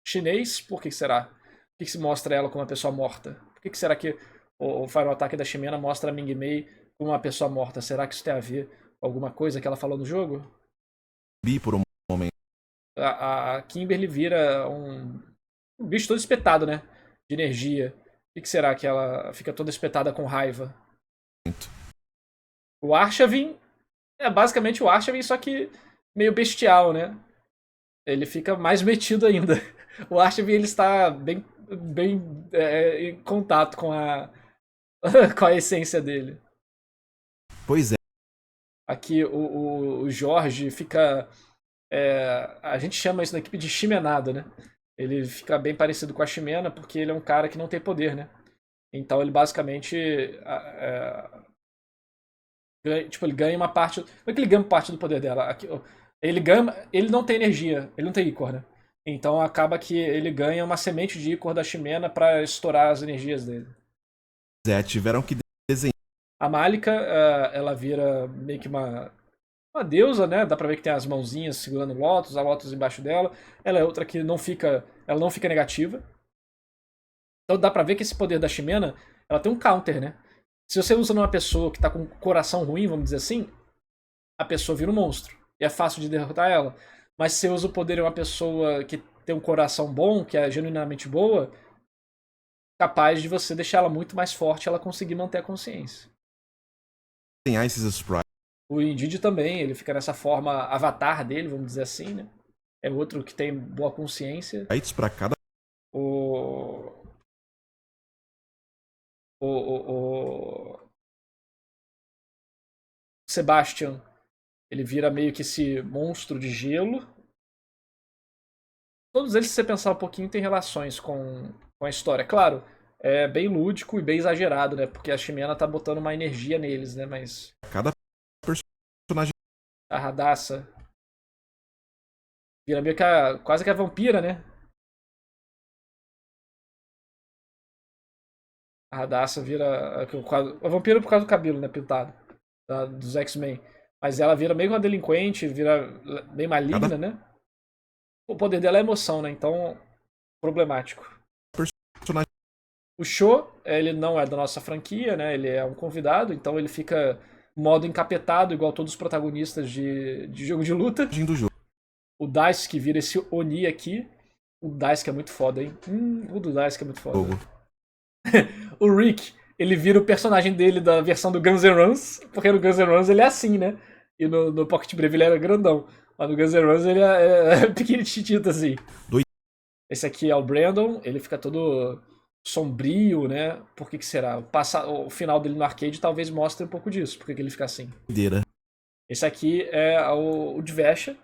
chinês. Por que será? Por que se mostra ela como uma pessoa morta? Por que será que o Final Attack da Ximena mostra a Ming Mei como uma pessoa morta? Será que isso tem a ver com alguma coisa que ela falou no jogo? Por um momento. A Kimberly vira um bicho todo espetado, né? De energia. Por que será que ela fica toda espetada com raiva? O Arshavin é basicamente o Arshavin, só que meio bestial, né? Ele fica mais metido ainda. O Arshavin, ele está bem em contato com com a essência dele. Pois é. Aqui o Jorge fica... a gente chama isso na equipe de chimenada, né? Ele fica bem parecido com a Ximena porque ele é um cara que não tem poder, né? Então ele basicamente... ele ganha uma parte... Como é que ele ganha parte do poder dela? Aqui, ele não tem energia, ele não tem ícor, né? Então acaba que ele ganha uma semente de ícor da Ximena pra estourar as energias dele. Tiveram que desenhar. A Malika, ela vira meio que uma deusa, né? Dá pra ver que tem as mãozinhas segurando o Lotus, a Lotus embaixo dela. Ela é outra que ela não fica negativa. Então dá pra ver que esse poder da Ximena, ela tem um counter, né? Se você usa numa pessoa que tá com coração ruim, vamos dizer assim, a pessoa vira um monstro. E é fácil de derrotar ela. Mas se você usa o poder em uma pessoa que tem um coração bom, que é genuinamente boa, capaz de você deixar ela muito mais forte e ela conseguir manter a consciência. Tem esses sprites. O Indeed também, ele fica nessa forma avatar dele, vamos dizer assim, né? É outro que tem boa consciência. Pra cada. O Sebastian, ele vira meio que esse monstro de gelo. Todos eles, se você pensar um pouquinho, têm relações com a história. Claro, é bem lúdico e bem exagerado, né? Porque a Ximena tá botando uma energia neles, né? Mas Cada personagem. a Radassa vira meio que quase que a vampira, né? A Radassa vira a vampira por causa do cabelo, né? Pintado. Dos X-Men. Mas ela vira meio que uma delinquente, vira bem maligna, né? O poder dela é emoção, né? Então, problemático. Personagem. O Sho, ele não é da nossa franquia, né? Ele é um convidado, então ele fica modo encapetado, igual todos os protagonistas de jogo de luta. Do jogo. O Daisuke vira esse Oni aqui. O Daisuke é muito foda, hein? O do Daisuke é muito foda. O Rick, ele vira o personagem dele da versão do Guns N' Roses, porque no Guns N' Roses ele é assim, né? E no Pocket Brave ele era grandão. Mas no Guns N' Roses ele é pequenitito assim. Esse aqui é o Brandon, ele fica todo sombrio, né? Por que será? O final dele no arcade talvez mostre um pouco disso, por que ele fica assim. Esse aqui é o Dvesha,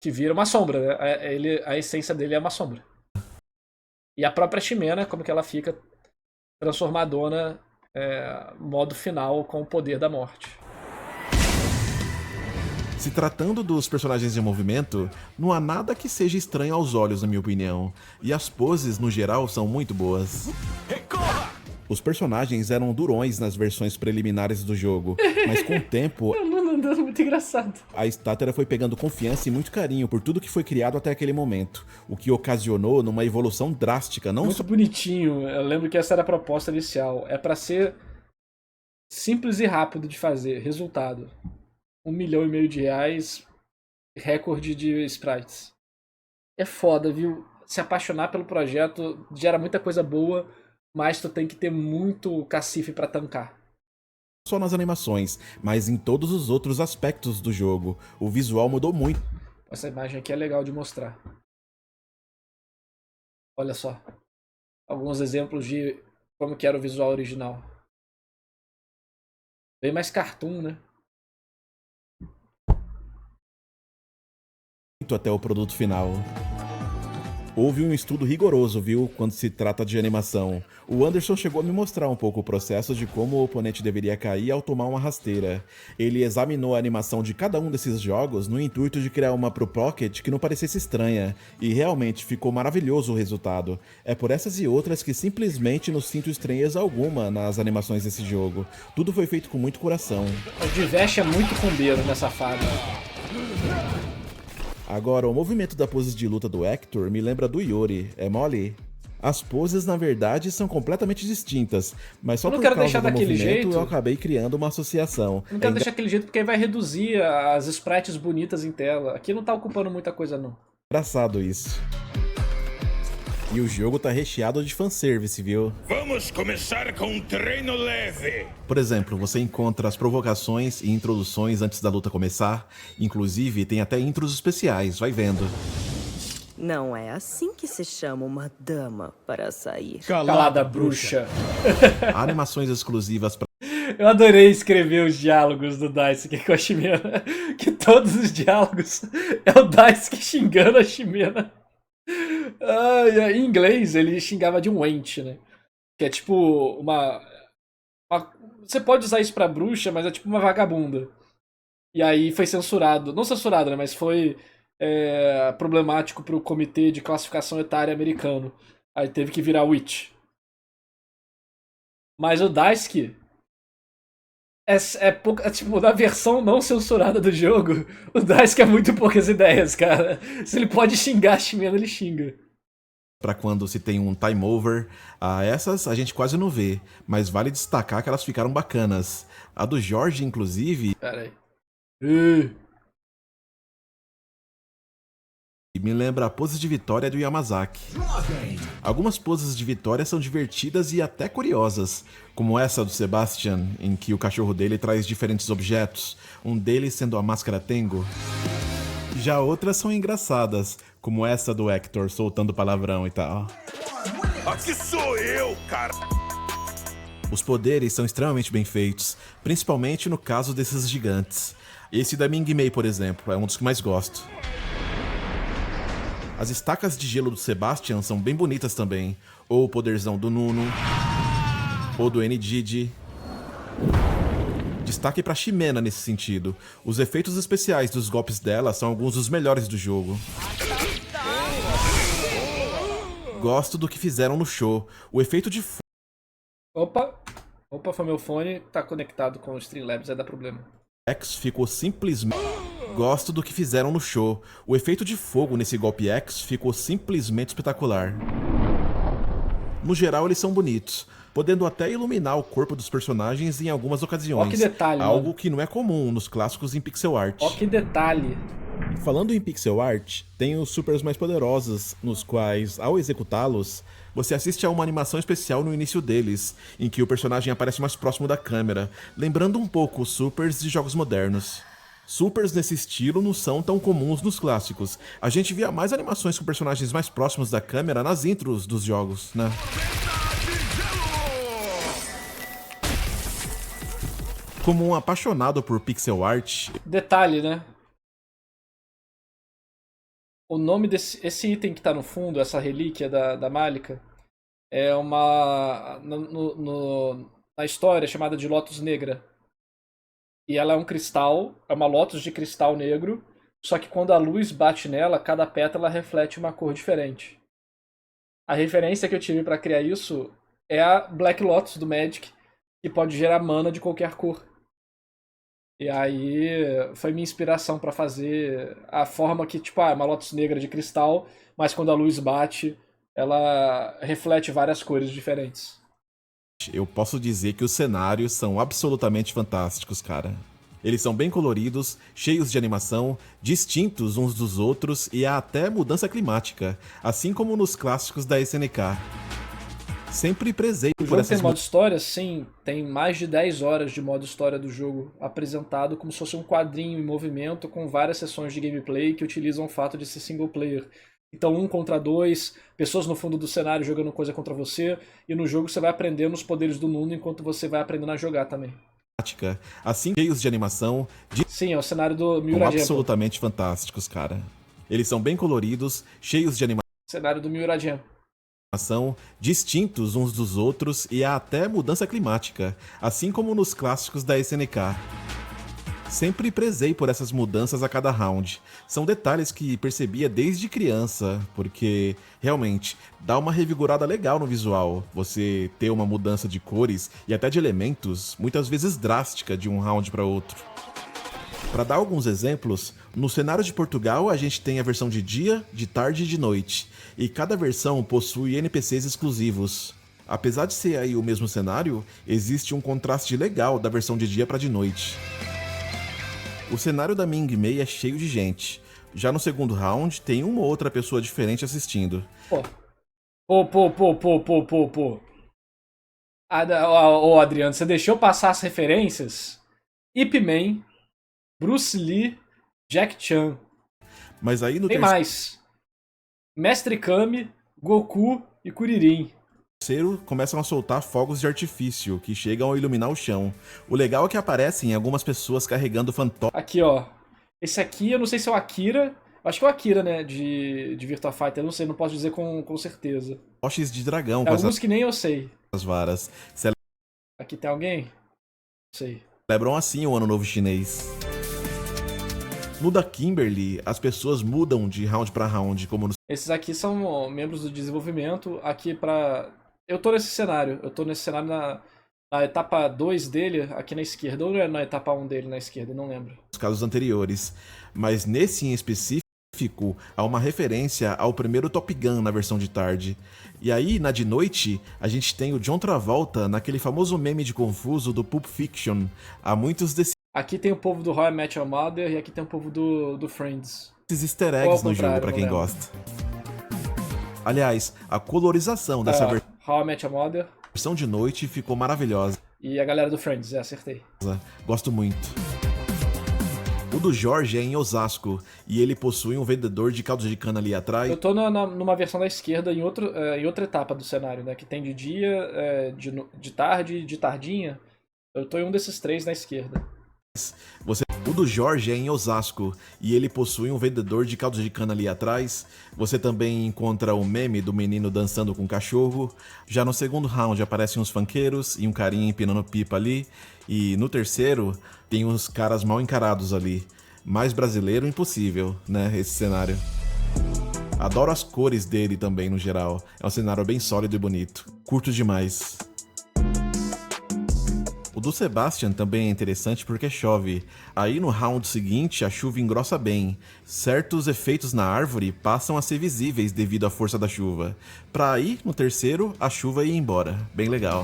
que vira uma sombra, né? A essência dele é uma sombra. E a própria Ximena, como que ela fica transformadona, modo final com o poder da morte. Se tratando dos personagens em movimento, não há nada que seja estranho aos olhos, na minha opinião. E as poses, no geral, são muito boas. Os personagens eram durões nas versões preliminares do jogo, mas com o tempo... muito engraçado. A Statera foi pegando confiança e muito carinho por tudo que foi criado até aquele momento, o que ocasionou numa evolução drástica, não muito só... bonitinho, eu lembro que essa era a proposta inicial. É pra ser simples e rápido de fazer. Resultado: R$1,5 milhão, recorde de sprites. É foda, viu? se apaixonar pelo projeto, gera muita coisa boa, mas tu tem que ter muito cacife pra tancar. Só nas animações, mas em todos os outros aspectos do jogo. O visual mudou muito. Essa imagem aqui é legal de mostrar. Olha só. Alguns exemplos de como que era o visual original. Bem mais cartoon, né? Até o produto final. Houve um estudo rigoroso, viu, quando se trata de animação. O Anderson chegou a me mostrar um pouco o processo de como o oponente deveria cair ao tomar uma rasteira. Ele examinou a animação de cada um desses jogos no intuito de criar uma pro Pocket que não parecesse estranha, e realmente ficou maravilhoso o resultado. É por essas e outras que simplesmente não sinto estranheza alguma nas animações desse jogo. Tudo foi feito com muito coração. O Divesh é muito combeiro nessa fase. Agora, o movimento da pose de luta do Hector me lembra do Yori, é mole? As poses, na verdade, são completamente distintas, mas só Eu não por quero causa deixar do daquele movimento jeito. eu acabei criando uma associação. Não quero deixar aquele jeito porque aí vai reduzir as sprites bonitas em tela. Aqui não tá ocupando muita coisa, não. Engraçado isso. E o jogo tá recheado de fanservice, viu? Vamos começar com um treino leve. Por exemplo, você encontra as provocações e introduções antes da luta começar. Inclusive, tem até intros especiais, vai vendo. Não é assim que se chama uma dama para sair. Calada, bruxa. Há animações exclusivas pra Eu adorei escrever os diálogos do Daisuke com a Shimena. Que todos os diálogos é o Daisuke xingando a Shimena. Em inglês, ele xingava de um wench, né? Que é tipo Você pode usar isso pra bruxa, mas é tipo uma vagabunda. E aí foi censurado. Não censurado, né? Mas foi problemático pro comitê de classificação etária americano. Aí teve que virar witch. Mas o Daisuke tipo, na versão não censurada do jogo, o Daisuke é muito poucas ideias, cara. Se ele pode xingar a Shimena, ele xinga. Pra quando se tem um time over. Essas a gente quase não vê, mas vale destacar que elas ficaram bacanas. A do Jorge, inclusive, Pera aí. me lembra a pose de vitória do Yamazaki. Algumas poses de vitória são divertidas e até curiosas, como essa do Sebastian, em que o cachorro dele traz diferentes objetos, um deles sendo a máscara Tengo. Já outras são engraçadas, como essa do Hector soltando palavrão e tal. Aqui sou eu, cara. Os poderes são extremamente bem feitos, principalmente no caso desses gigantes. Esse da Ming Mei, por exemplo, é um dos que mais gosto. As estacas de gelo do Sebastian são bem bonitas também, ou o poderzão do Nuno, ou do N-Didi. Destaque pra Shimena nesse sentido. Os efeitos especiais dos golpes dela são alguns dos melhores do jogo. Gosto do que fizeram no show. O efeito de Opa, foi meu fone. Tá conectado com o Streamlabs, vai dar problema. X ficou simplesmente... Gosto do que fizeram no show. O efeito de fogo nesse golpe X ficou simplesmente espetacular. No geral, eles são bonitos, podendo até iluminar o corpo dos personagens em algumas ocasiões. Ó que detalhe, algo mano. que não é comum nos clássicos em pixel art. Ó que detalhe. Falando em pixel art, tem os supers mais poderosos, nos quais, ao executá-los, você assiste a uma animação especial no início deles, em que o personagem aparece mais próximo da câmera, lembrando um pouco os supers de jogos modernos. Supers nesse estilo não são tão comuns nos clássicos. A gente via mais animações com personagens mais próximos da câmera nas intros dos jogos, né? Como um apaixonado por pixel art, Detalhe, né? O nome esse item que tá no fundo, essa relíquia da Malika, é uma... na história chamada de Lotus Negra. E ela é um cristal, é uma lótus de cristal negro, só que quando a luz bate nela, cada pétala reflete uma cor diferente. A referência que eu tive pra criar isso é a Black Lotus do Magic, que pode gerar mana de qualquer cor. E aí foi minha inspiração pra fazer a forma que, tipo, é uma lótus negra de cristal, mas quando a luz bate, ela reflete várias cores diferentes. eu posso dizer que os cenários são absolutamente fantásticos, cara. Eles são bem coloridos, cheios de animação, distintos uns dos outros e há até mudança climática, assim como nos clássicos da SNK. Sempre prezei O por jogo tem essas modo história? Sim, tem mais de 10 horas de modo história do jogo apresentado como se fosse um quadrinho em movimento com várias sessões de gameplay que utilizam o fato de ser single player. Então, 1 contra 2, pessoas no fundo do cenário jogando coisa contra você, e no jogo você vai aprendendo os poderes do mundo enquanto você vai aprendendo a jogar também. climática, assim cheios de animação, Sim, é o cenário do são Miura Jump. absolutamente fantásticos, cara. Eles são bem coloridos, cheios de Cenário do Miura Jump. animação, distintos uns dos outros e há até mudança climática, assim como nos clássicos da SNK. Sempre prezei por essas mudanças a cada round. São detalhes que percebia desde criança, porque realmente dá uma revigorada legal no visual. Você ter uma mudança de cores e até de elementos, muitas vezes drástica de um round para outro. Para dar alguns exemplos, no cenário de Portugal a gente tem a versão de dia, de tarde e de noite, e cada versão possui NPCs exclusivos. Apesar de ser aí o mesmo cenário, existe um contraste legal da versão de dia para de noite. O cenário da Ming Mei é cheio de gente. Já no segundo round, tem uma ou outra pessoa diferente assistindo. Pô. Ô, Adriano, você deixou passar as referências? Ip Man, Bruce Lee, Jack Chan. Mas aí no Tem mais. Mestre Kami, Goku e Kuririn. terceiro, começam a soltar fogos de artifício, que chegam a iluminar o chão. O legal é que aparecem algumas pessoas carregando Aqui, ó. Esse aqui, eu não sei se é o Akira. Acho que é o Akira, né? De Virtua Fighter. Eu não sei, não posso dizer com certeza. fantoches de dragão Tem com alguns que nem eu sei. essas varas. Aqui tem alguém? Não sei. Celebram assim o Ano Novo Chinês. No da Kimberly, as pessoas mudam de round pra round, como no Esses aqui são membros do desenvolvimento. Aqui pra... Eu tô nesse cenário. Eu tô nesse cenário na etapa 2 dele, aqui na esquerda. Ou na etapa 1 dele na esquerda, não lembro. casos anteriores. Mas nesse em específico, há uma referência ao primeiro Top Gun na versão de tarde. E aí, na de noite, a gente tem o John Travolta naquele famoso meme de confuso do Pulp Fiction. Há muitos desses Aqui tem o povo do How I Met Your Mother e aqui tem o povo do Friends. easter Ou ao eggs no jogo contrário, pra não quem lembro. gosta. Aliás, a colorização dessa How I Met Your Mother versão de noite ficou maravilhosa. e a galera do Friends, acertei. Gosto muito. O do Jorge é em Osasco e ele possui um vendedor de caldo de cana ali atrás. Eu tô numa versão da esquerda em outra etapa do cenário, né? Que tem de dia, de tarde e de tardinha. Eu tô em um desses três na esquerda. O do Jorge é em Osasco e ele possui um vendedor de caldo de cana ali atrás. Você também encontra o meme do menino dançando com o cachorro. Já no segundo round aparecem uns funkeiros e um carinha empinando pipa ali. E no terceiro tem uns caras mal encarados ali. Mais brasileiro impossível, né? Esse cenário. Adoro as cores dele também no geral. É um cenário bem sólido e bonito. Curto demais. O do Sebastian também é interessante porque chove. Aí no round seguinte a chuva engrossa bem. Certos efeitos na árvore passam a ser visíveis devido à força da chuva. Pra aí, no terceiro, a chuva ia embora. Bem legal.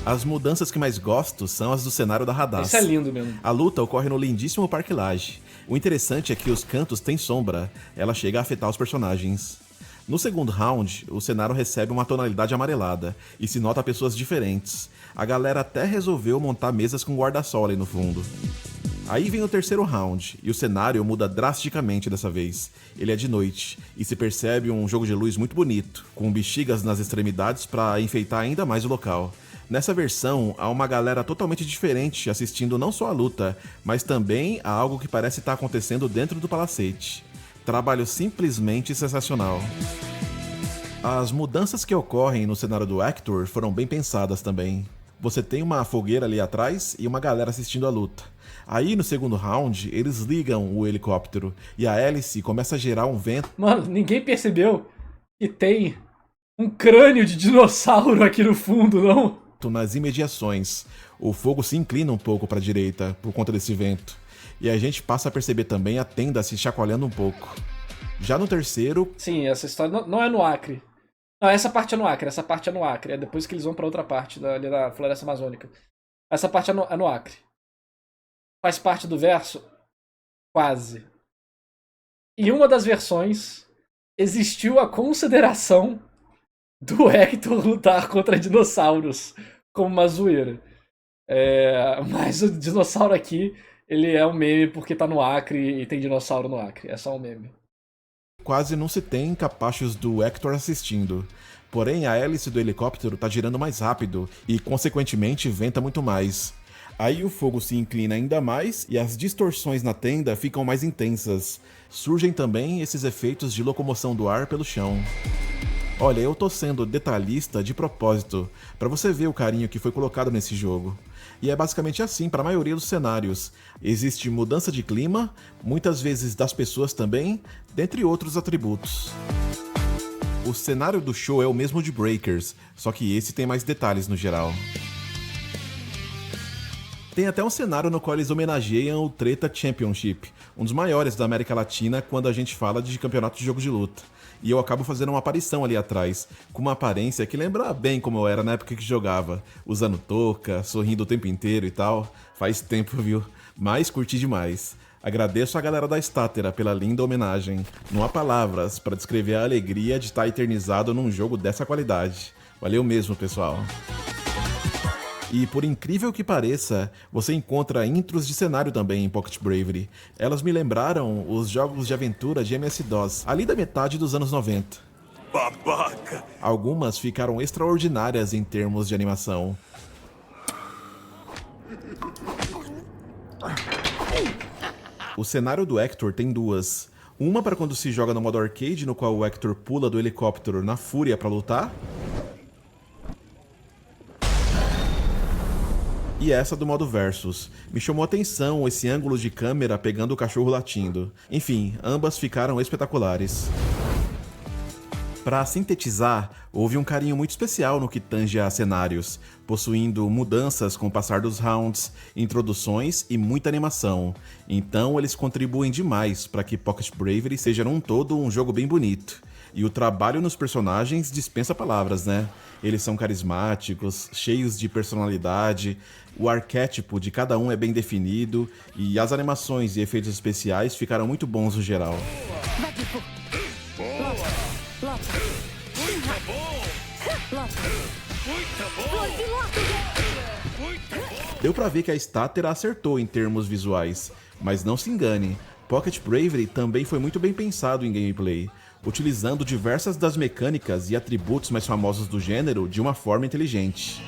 As mudanças que mais gosto são as do cenário da Radaz. Isso é lindo mesmo. A luta ocorre no lindíssimo Parque Lage. O interessante é que os cantos têm sombra. Ela chega a afetar os personagens. No segundo round, o cenário recebe uma tonalidade amarelada e se nota pessoas diferentes. A galera até resolveu montar mesas com guarda-sol aí no fundo. Aí vem o terceiro round, e o cenário muda drasticamente dessa vez. Ele é de noite, e se percebe um jogo de luz muito bonito, com bexigas nas extremidades para enfeitar ainda mais o local. Nessa versão, há uma galera totalmente diferente assistindo não só a luta, mas também a algo que parece estar acontecendo dentro do palacete. Trabalho simplesmente sensacional. As mudanças que ocorrem no cenário do Hector foram bem pensadas também. Você tem uma fogueira ali atrás e uma galera assistindo a luta. Aí no segundo round, eles ligam o helicóptero e a hélice começa a gerar um vento Mano, ninguém percebeu que tem um crânio de dinossauro aqui no fundo, não? nas imediações. O fogo se inclina um pouco para a direita por conta desse vento. E a gente passa a perceber também a tenda se chacoalhando um pouco. Já no terceiro, Sim, essa história não é no Acre. Não, essa parte é no Acre, essa parte é no Acre. É depois que eles vão pra outra parte ali da Floresta Amazônica. Essa parte é no Acre. faz parte do verso? Quase. Em uma das versões, existiu a consideração do Hector lutar contra dinossauros como uma zoeira. Mas o dinossauro aqui, ele é um meme porque tá no Acre e tem dinossauro no Acre. É só um meme. Quase não se tem capachos do Hector assistindo. Porém, a hélice do helicóptero tá girando mais rápido e, consequentemente, venta muito mais. Aí o fogo se inclina ainda mais e as distorções na tenda ficam mais intensas. Surgem também esses efeitos de locomoção do ar pelo chão. Olha, eu tô sendo detalhista de propósito, pra você ver o carinho que foi colocado nesse jogo. E é basicamente assim para a maioria dos cenários. Existe mudança de clima, muitas vezes das pessoas também, dentre outros atributos. O cenário do show é o mesmo de Breakers, só que esse tem mais detalhes no geral. Tem até um cenário no qual eles homenageiam o Treta Championship, um dos maiores da América Latina quando a gente fala de campeonato de jogos de luta. E eu acabo fazendo uma aparição ali atrás, com uma aparência que lembra bem como eu era na época que jogava, usando touca, sorrindo o tempo inteiro e tal. Faz tempo, viu? Mas curti demais. Agradeço a galera da Statera pela linda homenagem. Não há palavras para descrever a alegria de estar eternizado num jogo dessa qualidade. Valeu mesmo, pessoal. E por incrível que pareça, você encontra intros de cenário também em Pocket Bravery. Elas me lembraram os jogos de aventura de MS-DOS, ali da metade dos anos 90. Babaca! Algumas ficaram extraordinárias em termos de animação. O cenário do Hector tem duas. Uma para quando se joga no modo arcade, no qual o Hector pula do helicóptero na fúria para lutar. E essa do modo versus. Me chamou a atenção esse ângulo de câmera pegando o cachorro latindo. Enfim, ambas ficaram espetaculares. Para sintetizar, houve um carinho muito especial no que tange a cenários, possuindo mudanças com o passar dos rounds, introduções e muita animação. Então eles contribuem demais para que Pocket Bravery seja num todo um jogo bem bonito. E o trabalho nos personagens dispensa palavras, né? Eles são carismáticos, cheios de personalidade, o arquétipo de cada um é bem definido e as animações e efeitos especiais ficaram muito bons no geral. Deu pra ver que a Statera acertou em termos visuais, mas não se engane, Pocket Bravery também foi muito bem pensado em gameplay, utilizando diversas das mecânicas e atributos mais famosos do gênero de uma forma inteligente.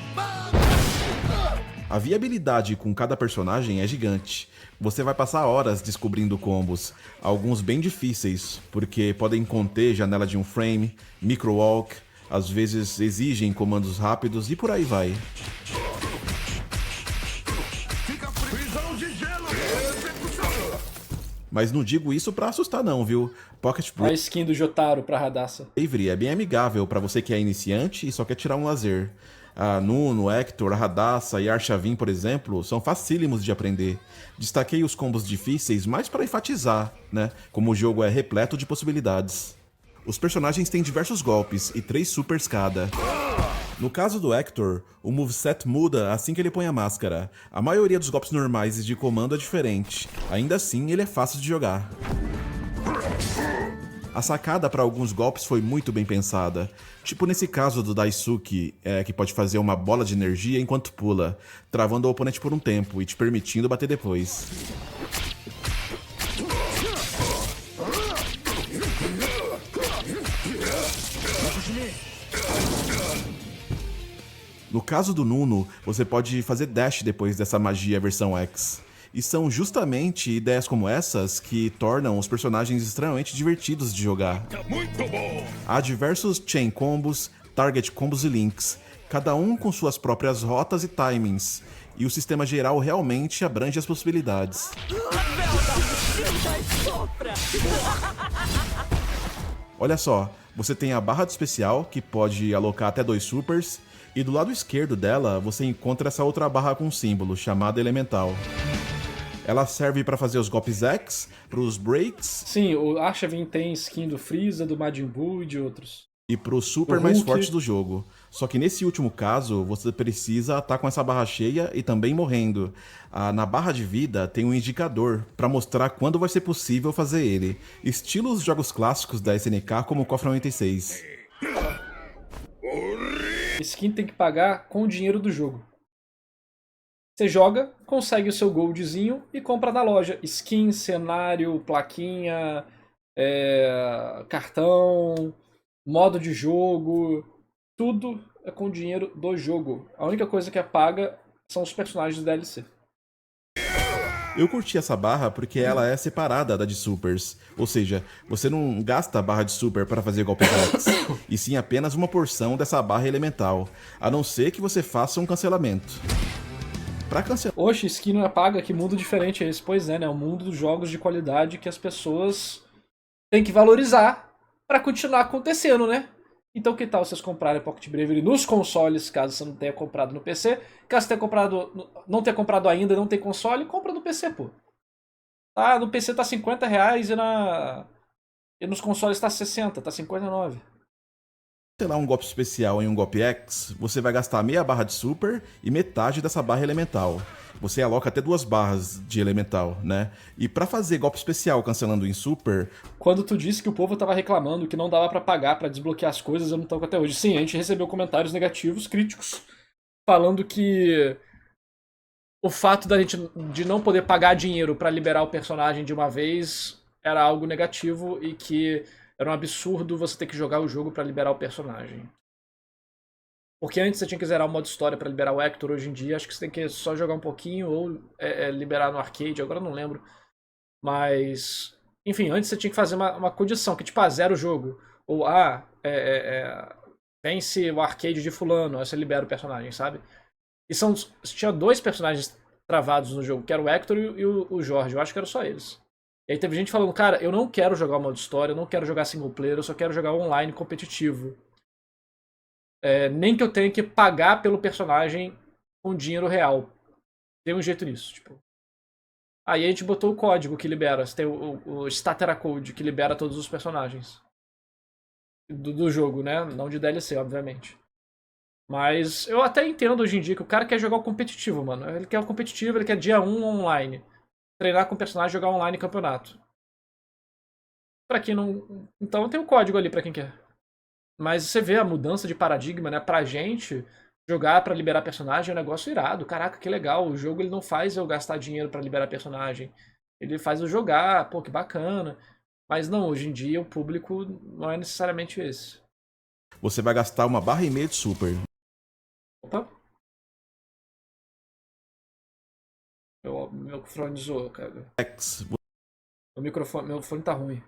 A viabilidade com cada personagem é gigante. Você vai passar horas descobrindo combos, alguns bem difíceis, porque podem conter janela de um frame, micro-walk, às vezes exigem comandos rápidos e por aí vai. Mas não digo isso pra assustar não, viu? Pocket A skin do Jotaro pra Radassa. Bravery é bem amigável pra você que é iniciante e só quer tirar um lazer. A Nuno, Hector, a Radassa e Arshavin, por exemplo, são facílimos de aprender. Destaquei os combos difíceis mais para enfatizar, né? Como o jogo é repleto de possibilidades. Os personagens têm diversos golpes e 3 supers cada. No caso do Hector, o moveset muda assim que ele põe a máscara. A maioria dos golpes normais e de comando é diferente. Ainda assim, ele é fácil de jogar. A sacada para alguns golpes foi muito bem pensada. Tipo nesse caso do Daisuke, que pode fazer uma bola de energia enquanto pula, travando o oponente por um tempo e te permitindo bater depois. No caso do Nuno, você pode fazer dash depois dessa magia versão X. E são justamente ideias como essas que tornam os personagens extremamente divertidos de jogar. Muito bom! Há diversos chain combos, target combos e links, cada um com suas próprias rotas e timings. E o sistema geral realmente abrange as possibilidades. Olha só, você tem a barra de especial, que pode alocar até 2 supers, e do lado esquerdo dela você encontra essa outra barra com símbolo, chamada Elemental. Ela serve para fazer os golpes X, para os breaks... Sim, o Arshavin tem skin do Freeza, do Majin Buu e de outros. e pro super O mais Hulk. forte do jogo. Só que nesse último caso, você precisa estar com essa barra cheia e também morrendo. Na barra de vida tem um indicador para mostrar quando vai ser possível fazer ele. Estilo os jogos clássicos da SNK como o KOF 96. Skin tem que pagar com o dinheiro do jogo. Você joga, consegue o seu goldzinho e compra na loja. Skin, cenário, plaquinha, cartão, modo de jogo, tudo é com o dinheiro do jogo. A única coisa que é paga são os personagens do DLC. Eu curti essa barra porque ela é separada da de supers. Ou seja, você não gasta a barra de super para fazer golpe X, e sim apenas uma porção dessa barra elemental, a não ser que você faça um cancelamento. Pra cancelar... Oxe, skin não é paga, que mundo diferente é esse? Pois é, né? É um mundo dos jogos de qualidade que as pessoas têm que valorizar pra continuar acontecendo, né? Então que tal vocês comprarem Pocket Bravery nos consoles, caso você não tenha comprado no PC? Caso você tenha comprado, não tenha comprado ainda e não tem console, compra no PC, pô. Tá, no PC tá R$50 e nos consoles tá 60, tá 59. cancelar um golpe especial em um golpe X, você vai gastar meia barra de super e metade dessa barra elemental. Você aloca até 2 barras de elemental, né? E pra fazer golpe especial cancelando em super... Quando tu disse que o povo tava reclamando que não dava pra pagar pra desbloquear as coisas, eu não toco até hoje. Sim, a gente recebeu comentários negativos, críticos, falando que o fato da gente de não poder pagar dinheiro pra liberar o personagem de uma vez era algo negativo e que era um absurdo você ter que jogar o jogo pra liberar o personagem. Porque antes você tinha que zerar o modo história pra liberar o Hector, hoje em dia acho que você tem que só jogar um pouquinho ou liberar no arcade, agora eu não lembro. Mas, enfim, antes você tinha que fazer uma condição, que tipo, zera o jogo. Ou, vence o arcade de fulano, aí você libera o personagem, sabe? E tinha 2 personagens travados no jogo, que era o Hector e o Jorge, eu acho que eram só eles. E aí teve gente falando, cara, eu não quero jogar o modo história, eu não quero jogar single player, eu só quero jogar online competitivo. Nem que eu tenha que pagar pelo personagem com dinheiro real. Tem um jeito nisso, tipo. Aí a gente botou o código que libera. Você tem o Statera Code que libera todos os personagens do jogo, né? Não de DLC, obviamente. Mas eu até entendo hoje em dia que o cara quer jogar o competitivo, mano. Ele quer o competitivo, ele quer dia 1 online. Treinar com o personagem, jogar online campeonato. Pra quem não... Então tem o código ali pra quem quer. Mas você vê a mudança de paradigma, né? Pra gente, jogar pra liberar personagem é um negócio irado. Caraca, que legal. O jogo ele não faz eu gastar dinheiro pra liberar personagem. Ele faz eu jogar. Pô, que bacana. Mas não, hoje em dia o público não é necessariamente esse. Você vai gastar uma barra e meia de super. Opa. Meu microfone zoou, cara. X. Meu fone tá ruim.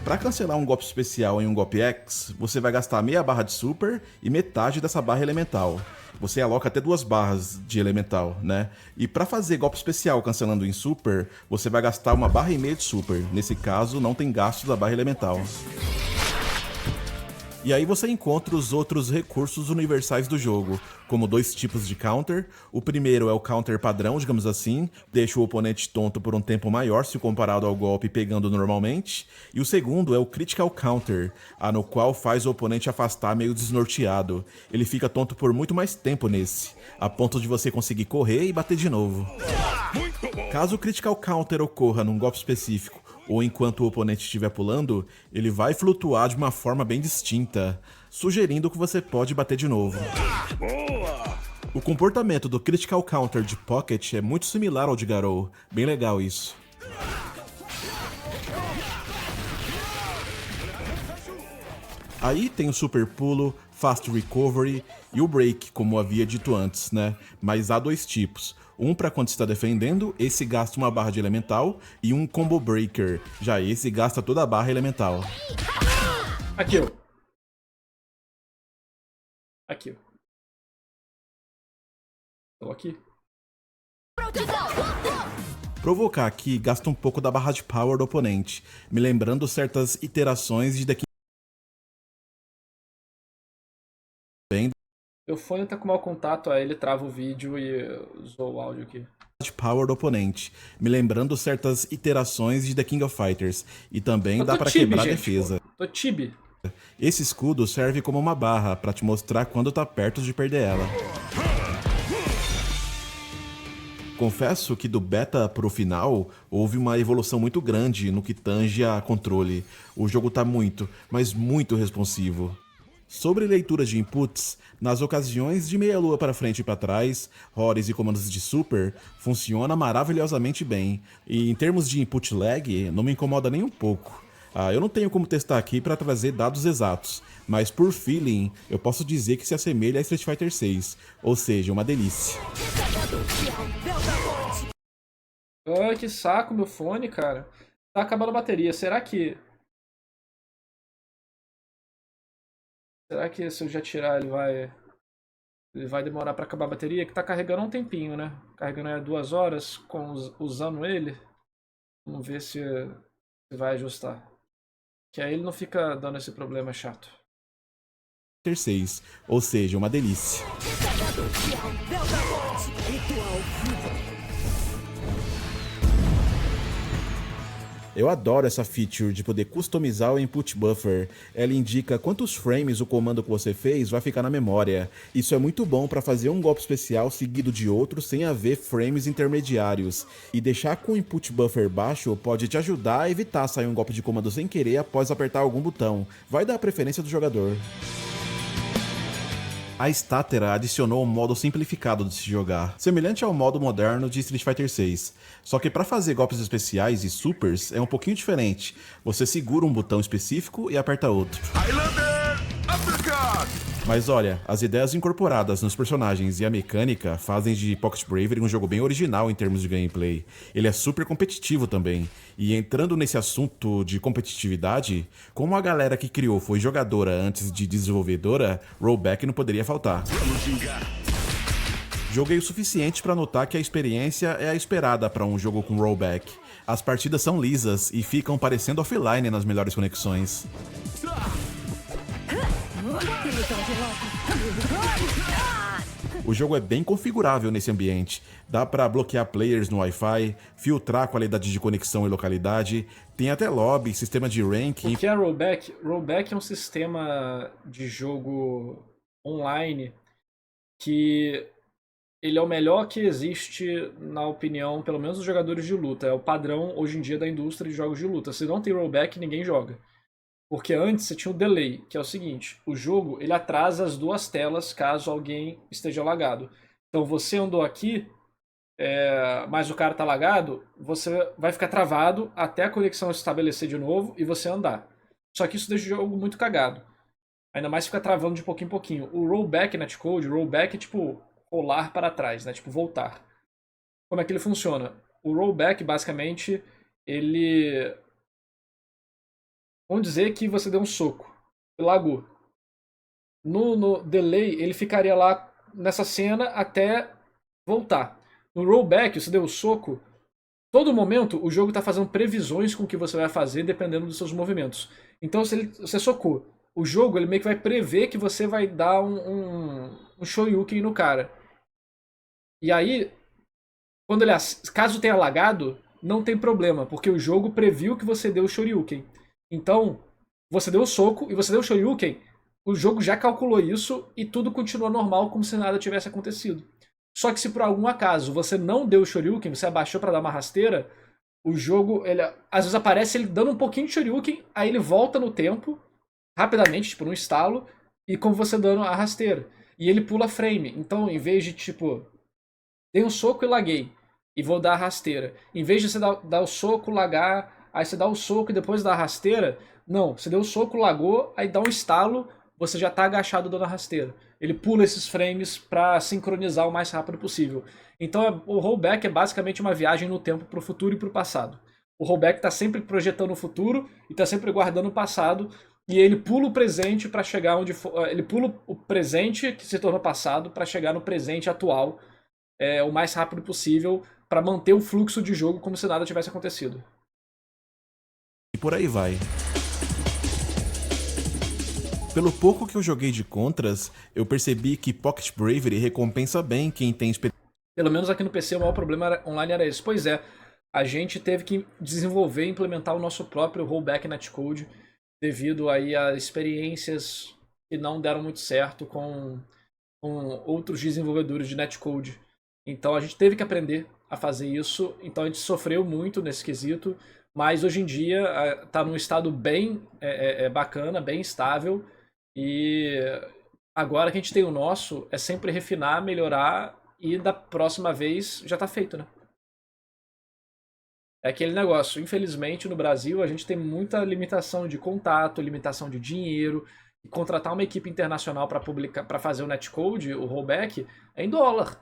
Pra cancelar um golpe especial em um golpe X, você vai gastar meia barra de super e metade dessa barra elemental. Você aloca até 2 barras de elemental, né? E pra fazer golpe especial cancelando em super, você vai gastar uma barra e meia de super. Nesse caso, não tem gasto da barra elemental. E aí você encontra os outros recursos universais do jogo, como 2 tipos de counter. O primeiro é o counter padrão, digamos assim, deixa o oponente tonto por um tempo maior se comparado ao golpe pegando normalmente. E o segundo é o critical counter, no qual faz o oponente afastar meio desnorteado. Ele fica tonto por muito mais tempo nesse, a ponto de você conseguir correr e bater de novo. Caso o critical counter ocorra num golpe específico, ou enquanto o oponente estiver pulando, ele vai flutuar de uma forma bem distinta, sugerindo que você pode bater de novo. O comportamento do Critical Counter de Pocket é muito similar ao de Garou, bem legal isso. Aí tem o Super Pulo, Fast Recovery e o Break, como havia dito antes, né? Mas há 2 tipos. Um para quando está defendendo, esse gasta uma barra de elemental, e um Combo Breaker, já esse gasta toda a barra elemental. Aqui, ó. Aqui, ó. Tô aqui. Provocar aqui gasta um pouco da barra de power do oponente, me lembrando certas iterações de The King. Meu fone tá com mau contato, aí ele trava o vídeo e zoa o áudio aqui. De power do oponente, me lembrando certas iterações de The King of Fighters, e também dá pra quebrar a defesa. Tô tibi. Esse escudo serve como uma barra para te mostrar quando tá perto de perder ela. Confesso que do beta pro final, houve uma evolução muito grande no que tange a controle. O jogo tá muito, mas muito responsivo. Sobre leitura de inputs, nas ocasiões de meia lua para frente e para trás, Horus e comandos de super, funciona maravilhosamente bem. E em termos de input lag, não me incomoda nem um pouco. Eu não tenho como testar aqui para trazer dados exatos, mas por feeling, eu posso dizer que se assemelha a Street Fighter 6, ou seja, uma delícia. Ai, que saco meu fone, cara. Tá acabando a bateria. Será que se eu já tirar ele vai demorar pra acabar a bateria? Que tá carregando há um tempinho, né? Carregando há 2 horas usando ele. Vamos ver se vai ajustar. Que aí ele não fica dando esse problema chato. 6, ou seja, uma delícia. Eu adoro essa feature de poder customizar o input buffer. Ela indica quantos frames o comando que você fez vai ficar na memória. Isso é muito bom para fazer um golpe especial seguido de outro sem haver frames intermediários. E deixar com o input buffer baixo pode te ajudar a evitar sair um golpe de comando sem querer após apertar algum botão. Vai dar a preferência do jogador. A Statera adicionou um modo simplificado de se jogar, semelhante ao modo moderno de Street Fighter 6. Só que para fazer golpes especiais e supers é um pouquinho diferente. Você segura um botão específico e aperta outro. Mas olha, as ideias incorporadas nos personagens e a mecânica fazem de Pocket Bravery um jogo bem original em termos de gameplay. Ele é super competitivo também. E entrando nesse assunto de competitividade, como a galera que criou foi jogadora antes de desenvolvedora, rollback não poderia faltar. Joguei o suficiente para notar que a experiência é a esperada para um jogo com rollback. As partidas são lisas e ficam parecendo offline nas melhores conexões. O jogo é bem configurável nesse ambiente. Dá para bloquear players no Wi-Fi, filtrar a qualidade de conexão e localidade, tem até lobby, sistema de ranking. O que é rollback? Rollback é um sistema de jogo online que ele é o melhor que existe, na opinião, pelo menos dos jogadores de luta. É o padrão hoje em dia da indústria de jogos de luta. Se não tem rollback, ninguém joga. Porque antes você tinha o delay, que é o seguinte, o jogo ele atrasa as 2 telas caso alguém esteja lagado. Então você andou aqui, mas o cara tá lagado, você vai ficar travado até a conexão se estabelecer de novo e você andar. Só que isso deixa o jogo muito cagado. Ainda mais fica travando de pouquinho em pouquinho. O rollback netcode, rollback é tipo rolar para trás, né? Tipo voltar. Como é que ele funciona? O rollback, basicamente, ele... Vamos dizer que você deu um soco e lagou. No delay, ele ficaria lá nessa cena até voltar. No rollback, você deu o soco, todo momento o jogo está fazendo previsões com o que você vai fazer dependendo dos seus movimentos. Então, se você socou, o jogo ele meio que vai prever que você vai dar um shoryuken no cara. E aí, caso tenha lagado, não tem problema, porque o jogo previu que você deu o shoryuken. Então, você deu o soco e você deu o shoryuken, o jogo já calculou isso e tudo continua normal como se nada tivesse acontecido. Só que se por algum acaso você não deu o shoryuken, você abaixou para dar uma rasteira, o jogo, ele às vezes aparece ele dando um pouquinho de shoryuken, aí ele volta no tempo, rapidamente, tipo num estalo, e com você dando a rasteira. E ele pula frame. Então, em vez de tipo, dei um soco e laguei, e vou dar a rasteira. Em vez de você dar o soco, lagar... Aí você dá o soco e depois dá a rasteira. Não, você deu o soco, lagou, aí dá um estalo, você já tá agachado dando a rasteira. Ele pula esses frames para sincronizar o mais rápido possível. Então o rollback é basicamente uma viagem no tempo pro futuro e pro passado. O rollback tá sempre projetando o futuro e tá sempre guardando o passado. E ele pula o presente para chegar onde for. Ele pula o presente que se tornou passado para chegar no presente atual o mais rápido possível para manter o fluxo de jogo como se nada tivesse acontecido. E por aí vai. Pelo pouco que eu joguei de contras, eu percebi que Pocket Bravery recompensa bem quem tem experiência. Pelo menos aqui no PC o maior problema online era esse. Pois é, a gente teve que desenvolver e implementar o nosso próprio rollback netcode. devido aí a experiências que não deram muito certo com outros desenvolvedores de netcode. Então a gente teve que aprender a fazer isso, então a gente sofreu muito nesse quesito, mas hoje em dia está num estado bem bacana, bem estável, e agora que a gente tem o nosso, é sempre refinar, melhorar, e da próxima vez já está feito, né? É aquele negócio, infelizmente no Brasil a gente tem muita limitação de contato, limitação de dinheiro, e contratar uma equipe internacional para fazer o netcode, o rollback, é em dólar.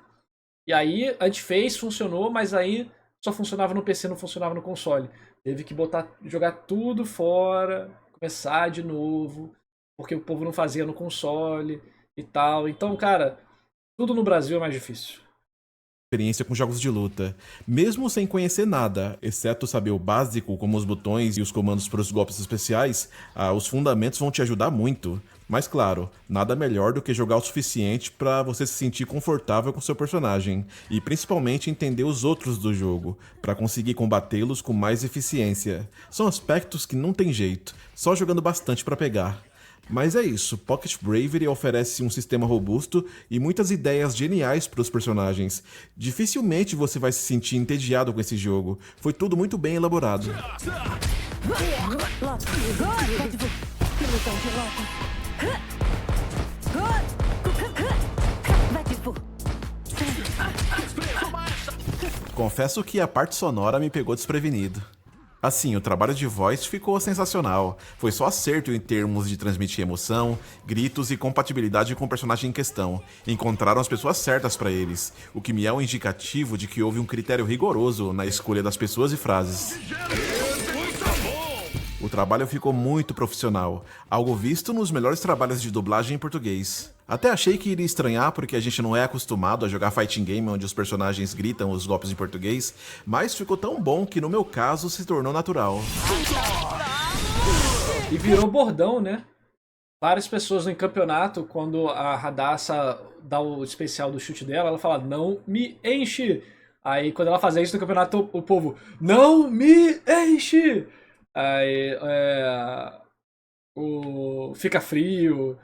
E aí a gente fez, funcionou, mas aí só funcionava no PC, não funcionava no console. Teve que jogar tudo fora, começar de novo, porque o povo não fazia no console e tal. Então, cara, tudo no Brasil é mais difícil. Experiência com jogos de luta. Mesmo sem conhecer nada, exceto saber o básico, como os botões e os comandos para os golpes especiais, os fundamentos vão te ajudar muito. Mas claro, nada melhor do que jogar o suficiente para você se sentir confortável com seu personagem, e principalmente entender os outros do jogo, para conseguir combatê-los com mais eficiência. São aspectos que não tem jeito, só jogando bastante para pegar. Mas é isso, Pocket Bravery oferece um sistema robusto e muitas ideias geniais para os personagens. Dificilmente você vai se sentir entediado com esse jogo, foi tudo muito bem elaborado. Confesso que a parte sonora me pegou desprevenido. Assim, o trabalho de voz ficou sensacional. Foi só acerto em termos de transmitir emoção, gritos e compatibilidade com o personagem em questão. Encontraram as pessoas certas para eles, o que me é um indicativo de que houve um critério rigoroso na escolha das pessoas e frases. O trabalho ficou muito profissional, algo visto nos melhores trabalhos de dublagem em português. Até achei que iria estranhar porque a gente não é acostumado a jogar fighting game onde os personagens gritam os golpes em português, mas ficou tão bom que no meu caso se tornou natural. E virou bordão, né? Várias pessoas em campeonato, quando a Radassa dá o especial do chute dela, ela fala, não me enche! Aí quando ela fazia isso no campeonato, o povo, não me enche! Aí, fica frio,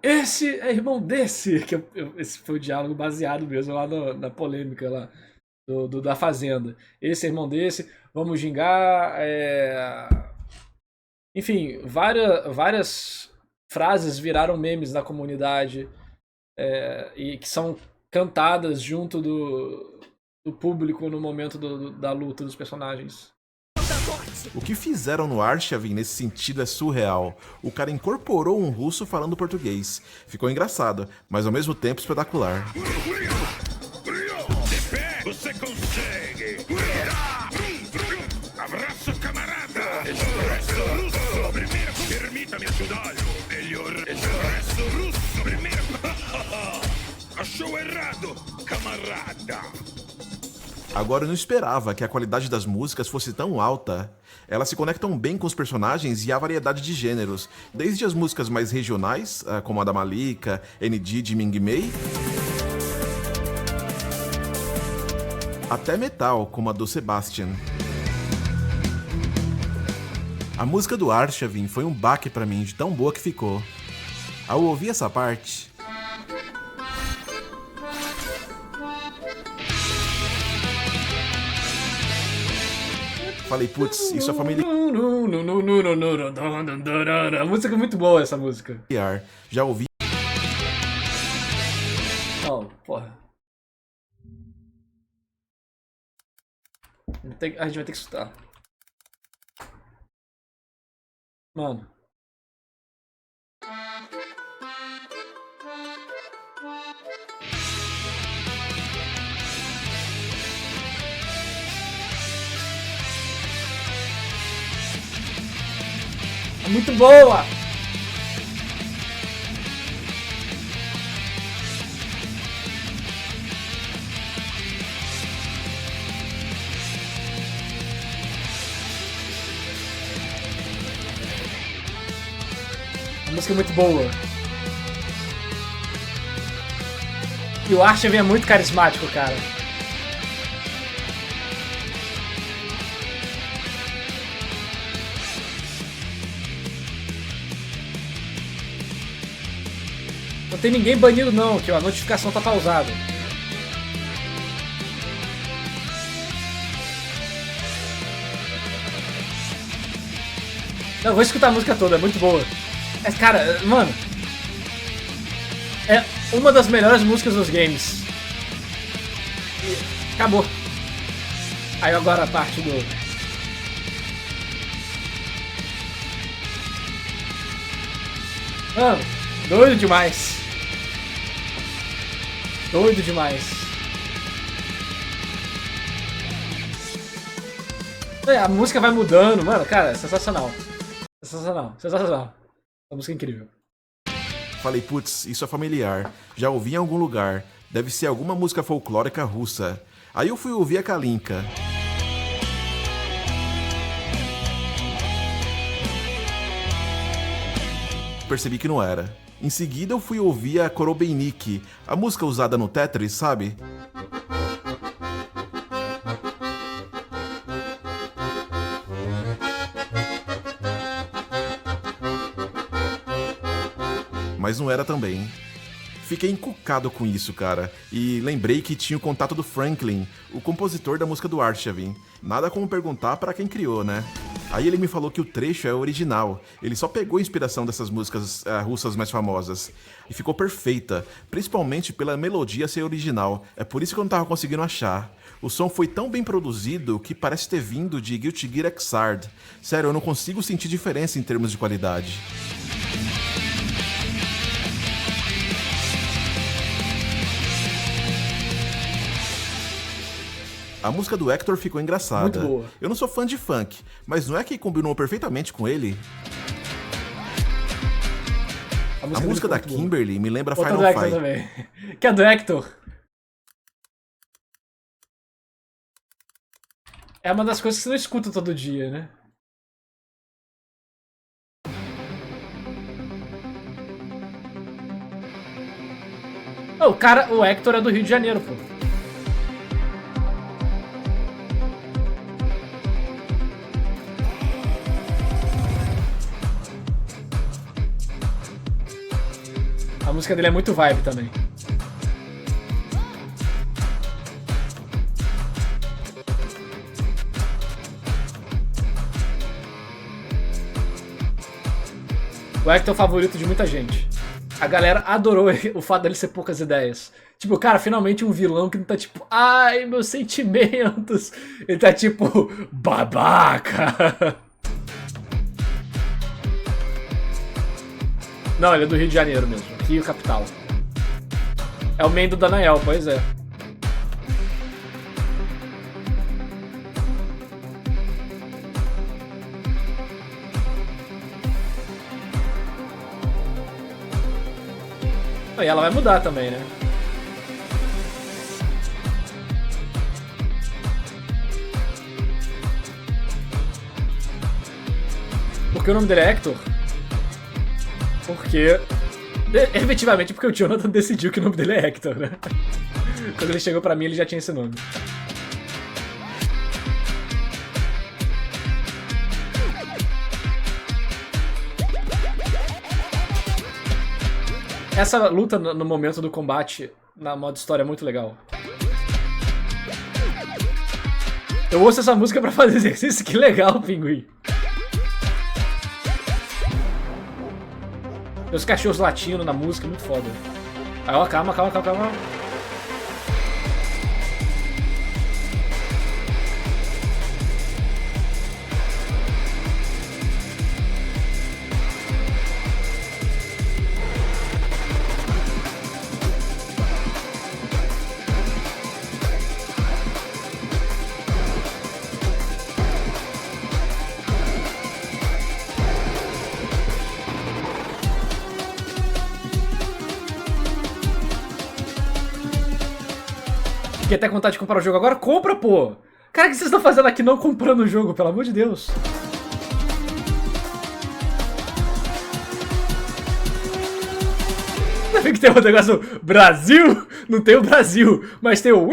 esse é irmão desse, que esse foi o diálogo baseado mesmo lá na polêmica lá da Fazenda. Esse é irmão desse, vamos gingar, enfim, várias frases viraram memes na comunidade e que são cantadas junto do público no momento da luta dos personagens. O que fizeram no Arshavin nesse sentido é surreal. O cara incorporou um russo falando português. Ficou engraçado, mas ao mesmo tempo espetacular. Você consegue! Abraço, camarada! Expresso russo! Primeiro, permita-me ajudá-lo! Melhor expresso russo! Primeiro! Achou errado, camarada! Agora eu não esperava que a qualidade das músicas fosse tão alta. Elas se conectam bem com os personagens e a variedade de gêneros, desde as músicas mais regionais, como a da Malika, ND de Ming Mei, até metal, como a do Sebastian. A música do Arshavin foi um baque pra mim de tão boa que ficou. Ao ouvir essa parte, falei, putz, isso é familiar. A música é muito boa, essa música. Já ouvi. Oh, porra. A gente vai ter que escutar. Mano. É muito boa! A música é muito boa. E o Arshavin é muito carismático, cara. tem ninguém banido não, aqui ó, a notificação tá pausada. Não, vou escutar a música toda, é muito boa. É, cara, mano, é uma das melhores músicas dos games. E acabou. Aí agora a parte do... Mano, doido demais. Doido demais. A música vai mudando, mano, cara, é sensacional. Sensacional, sensacional. Uma música incrível. Falei, putz, isso é familiar. Já ouvi em algum lugar. Deve ser alguma música folclórica russa. Aí eu fui ouvir a Kalinka. Percebi que não era. Em seguida eu fui ouvir a Korobeinik, a música usada no Tetris, sabe? Mas não era também. Fiquei encucado com isso, cara, e lembrei que tinha o contato do Franklin, o compositor da música do Arshavin. Nada como perguntar pra quem criou, né? Aí ele me falou que o trecho é original, ele só pegou a inspiração dessas músicas russas mais famosas. E ficou perfeita, principalmente pela melodia ser original, é por isso que eu não tava conseguindo achar. O som foi tão bem produzido que parece ter vindo de Guilty Gear Xrd. Sério, eu não consigo sentir diferença em termos de qualidade. A música do Hector ficou engraçada. Muito boa. Eu não sou fã de funk, mas não é que combinou perfeitamente com ele? A música da Kimberly me lembra outra Final do Hector Fight. também. Que é do Hector. É uma das coisas que você não escuta todo dia, né? Oh, o Hector é do Rio de Janeiro, pô. A música dele é muito vibe também. O Hector é o favorito de muita gente. A galera adorou o fato dele ser poucas ideias. Tipo, cara, finalmente um vilão que não tá tipo, ai, meus sentimentos. Ele tá tipo, babaca. Não, ele é do Rio de Janeiro mesmo. Rio capital. É o main do Danael, pois é. E ela vai mudar também, né? Por que o nome dele é Hector? Porque... efetivamente porque o Jonathan decidiu que o nome dele é Hector, né? Quando ele chegou pra mim, ele já tinha esse nome. Essa luta no momento do combate na modo história é muito legal. Eu ouço essa música pra fazer exercício, que legal, pinguim. Os cachorros latindo na música, muito foda. Aí, ó, calma. Fiquei até com vontade de comprar o jogo agora. Compra, pô! Cara, o que vocês estão fazendo aqui não comprando o jogo, pelo amor de Deus? Tem que ter um negócio Brasil? Não tem o Brasil, mas tem o...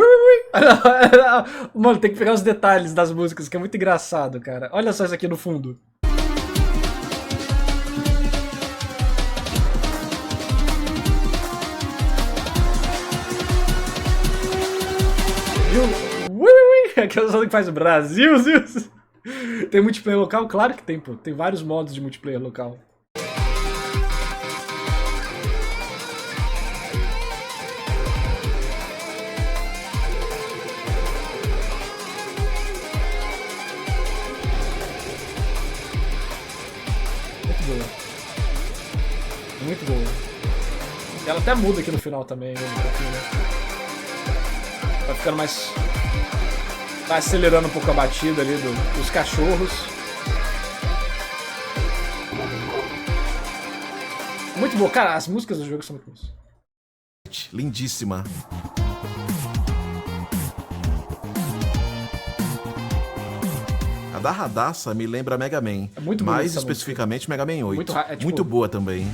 Mano, tem que pegar os detalhes das músicas, que é muito engraçado, cara. Olha só isso aqui no fundo. Ui, ui, ui. Aquela zona que faz Brasil, Zil. Tem multiplayer local? Claro que tem, pô. Tem vários modos de multiplayer local. Muito boa. Muito boa. Ela até muda aqui no final também, um pouquinho, né? Vai ficando mais... Vai acelerando um pouco a batida ali dos cachorros. Muito bom. Cara, as músicas do jogo são muito boas. Lindíssima. A da Radassa me lembra Mega Man. É muito bonita mais essa especificamente Mega Man 8. Muito tipo... Muito boa também.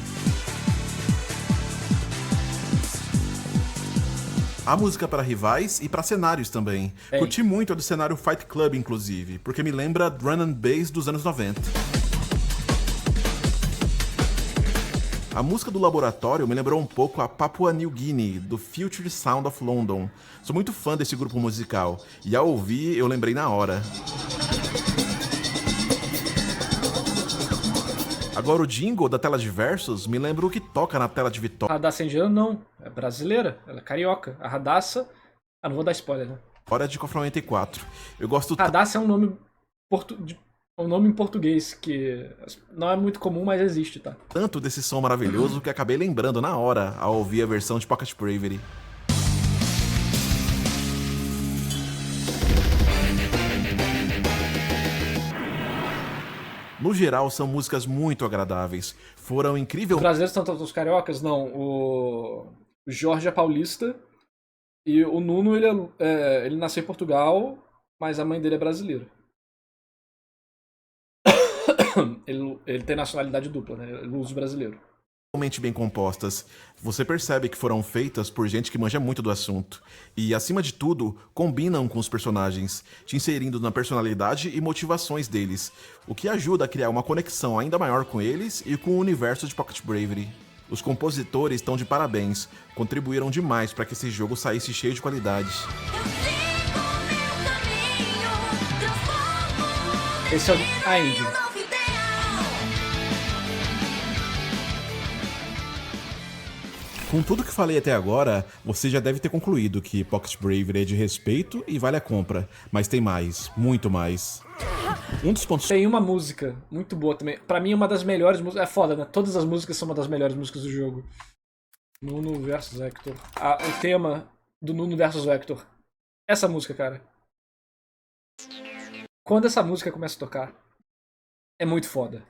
Há música para rivais e para cenários também. Curti muito a do cenário Fight Club, inclusive, porque me lembra Run and Bass dos anos 90. A música do laboratório me lembrou um pouco a Papua New Guinea, do Future Sound of London. Sou muito fã desse grupo musical, e ao ouvir eu lembrei na hora. Agora o jingle da tela de versos me lembra o que toca na tela de vitória. A Radassa indiana não, é brasileira, ela é carioca. A Radassa... Ah, não vou dar spoiler, né? Hora de KOF 94. Eu gosto... Radassa é um nome, um nome em português que não é muito comum, mas existe, tá? Tanto desse som maravilhoso que acabei lembrando na hora ao ouvir a versão de Pocket Bravery. No geral, são músicas muito agradáveis. Foram Os incríveis... brasileiros são todos os cariocas? Não. O Jorge é paulista e o Nuno, ele nasceu em Portugal, mas a mãe dele é brasileira. Ele tem nacionalidade dupla, né? Luso brasileiro. Realmente bem compostas. Você percebe que foram feitas por gente que manja muito do assunto. E, acima de tudo, combinam com os personagens, te inserindo na personalidade e motivações deles, o que ajuda a criar uma conexão ainda maior com eles e com o universo de Pocket Bravery. Os compositores estão de parabéns, contribuíram demais para que esse jogo saísse cheio de qualidade. Esse é a Indie. Com tudo que falei até agora, você já deve ter concluído que Pocket Bravery é de respeito e vale a compra. Mas tem mais, muito mais. Um dos pontos... Tem uma música muito boa também. Pra mim, uma das melhores músicas... É foda, né? Todas as músicas são uma das melhores músicas do jogo. Nuno vs Hector. O tema do Nuno vs Hector. Essa música, cara. Quando essa música começa a tocar, é muito foda.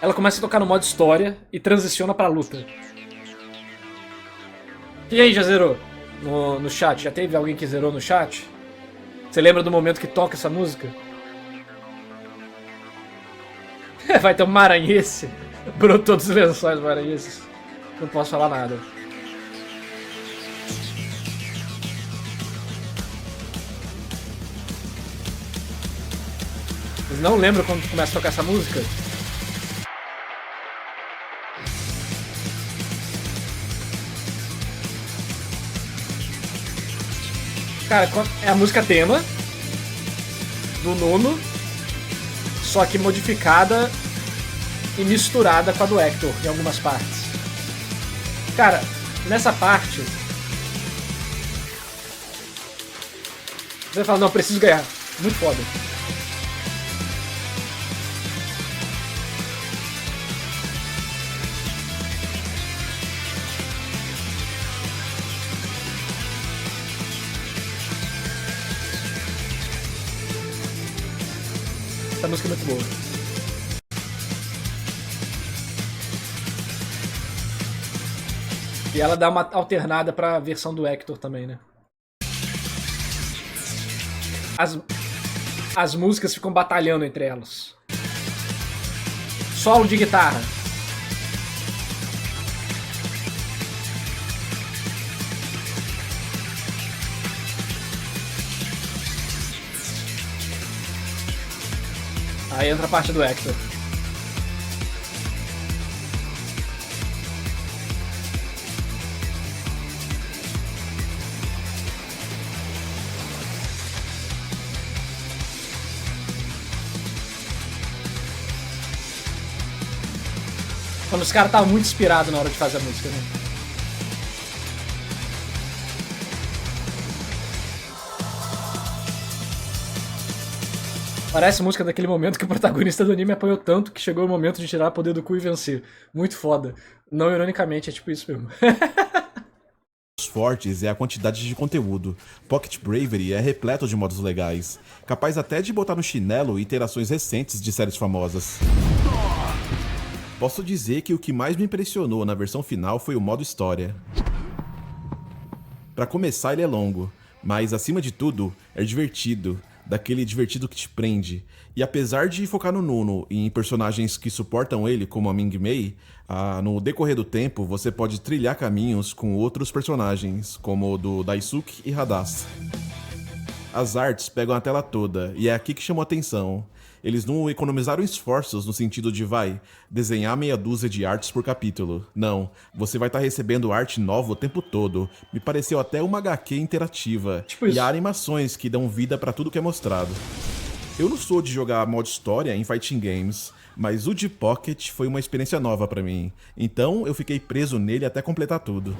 Ela começa a tocar no modo história e transiciona pra luta. E aí, já zerou no chat? Já teve alguém que zerou no chat? Você lembra do momento que toca essa música? Vai ter um maranhense. Brotou dos lençóis maranhenses. Não posso falar nada. Vocês não lembram quando começa a tocar essa música? Cara, é a música tema do Nuno, só que modificada e misturada com a do Hector em algumas partes. Cara, nessa parte você fala, não, preciso ganhar. Muito foda. Essa música é muito boa. E ela dá uma alternada pra versão do Hector também, né? As músicas ficam batalhando entre elas. Solo de guitarra. Aí entra a parte do Hector. Quando os caras estavam muito inspirados na hora de fazer a música, né? Parece música daquele momento que o protagonista do anime apanhou tanto que chegou o momento de tirar o poder do cu e vencer. Muito foda. Não ironicamente, é tipo isso mesmo. Os fortes é a quantidade de conteúdo. Pocket Bravery é repleto de modos legais, capaz até de botar no chinelo iterações recentes de séries famosas. Posso dizer que o que mais me impressionou na versão final foi o modo história. Pra começar, ele é longo, mas acima de tudo, é divertido. Daquele divertido que te prende. E apesar de focar no Nuno e em personagens que suportam ele, como a Ming Mei, no decorrer do tempo você pode trilhar caminhos com outros personagens, como o do Daisuke e Hadass. As artes pegam a tela toda, e é aqui que chamou a atenção. Eles não economizaram esforços no sentido de, desenhar meia dúzia de artes por capítulo. Não, você vai estar recebendo arte nova o tempo todo. Me pareceu até uma HQ interativa. Tipo isso. E há animações que dão vida pra tudo que é mostrado. Eu não sou de jogar modo história em fighting games, mas o de Pocket foi uma experiência nova pra mim. Então eu fiquei preso nele até completar tudo.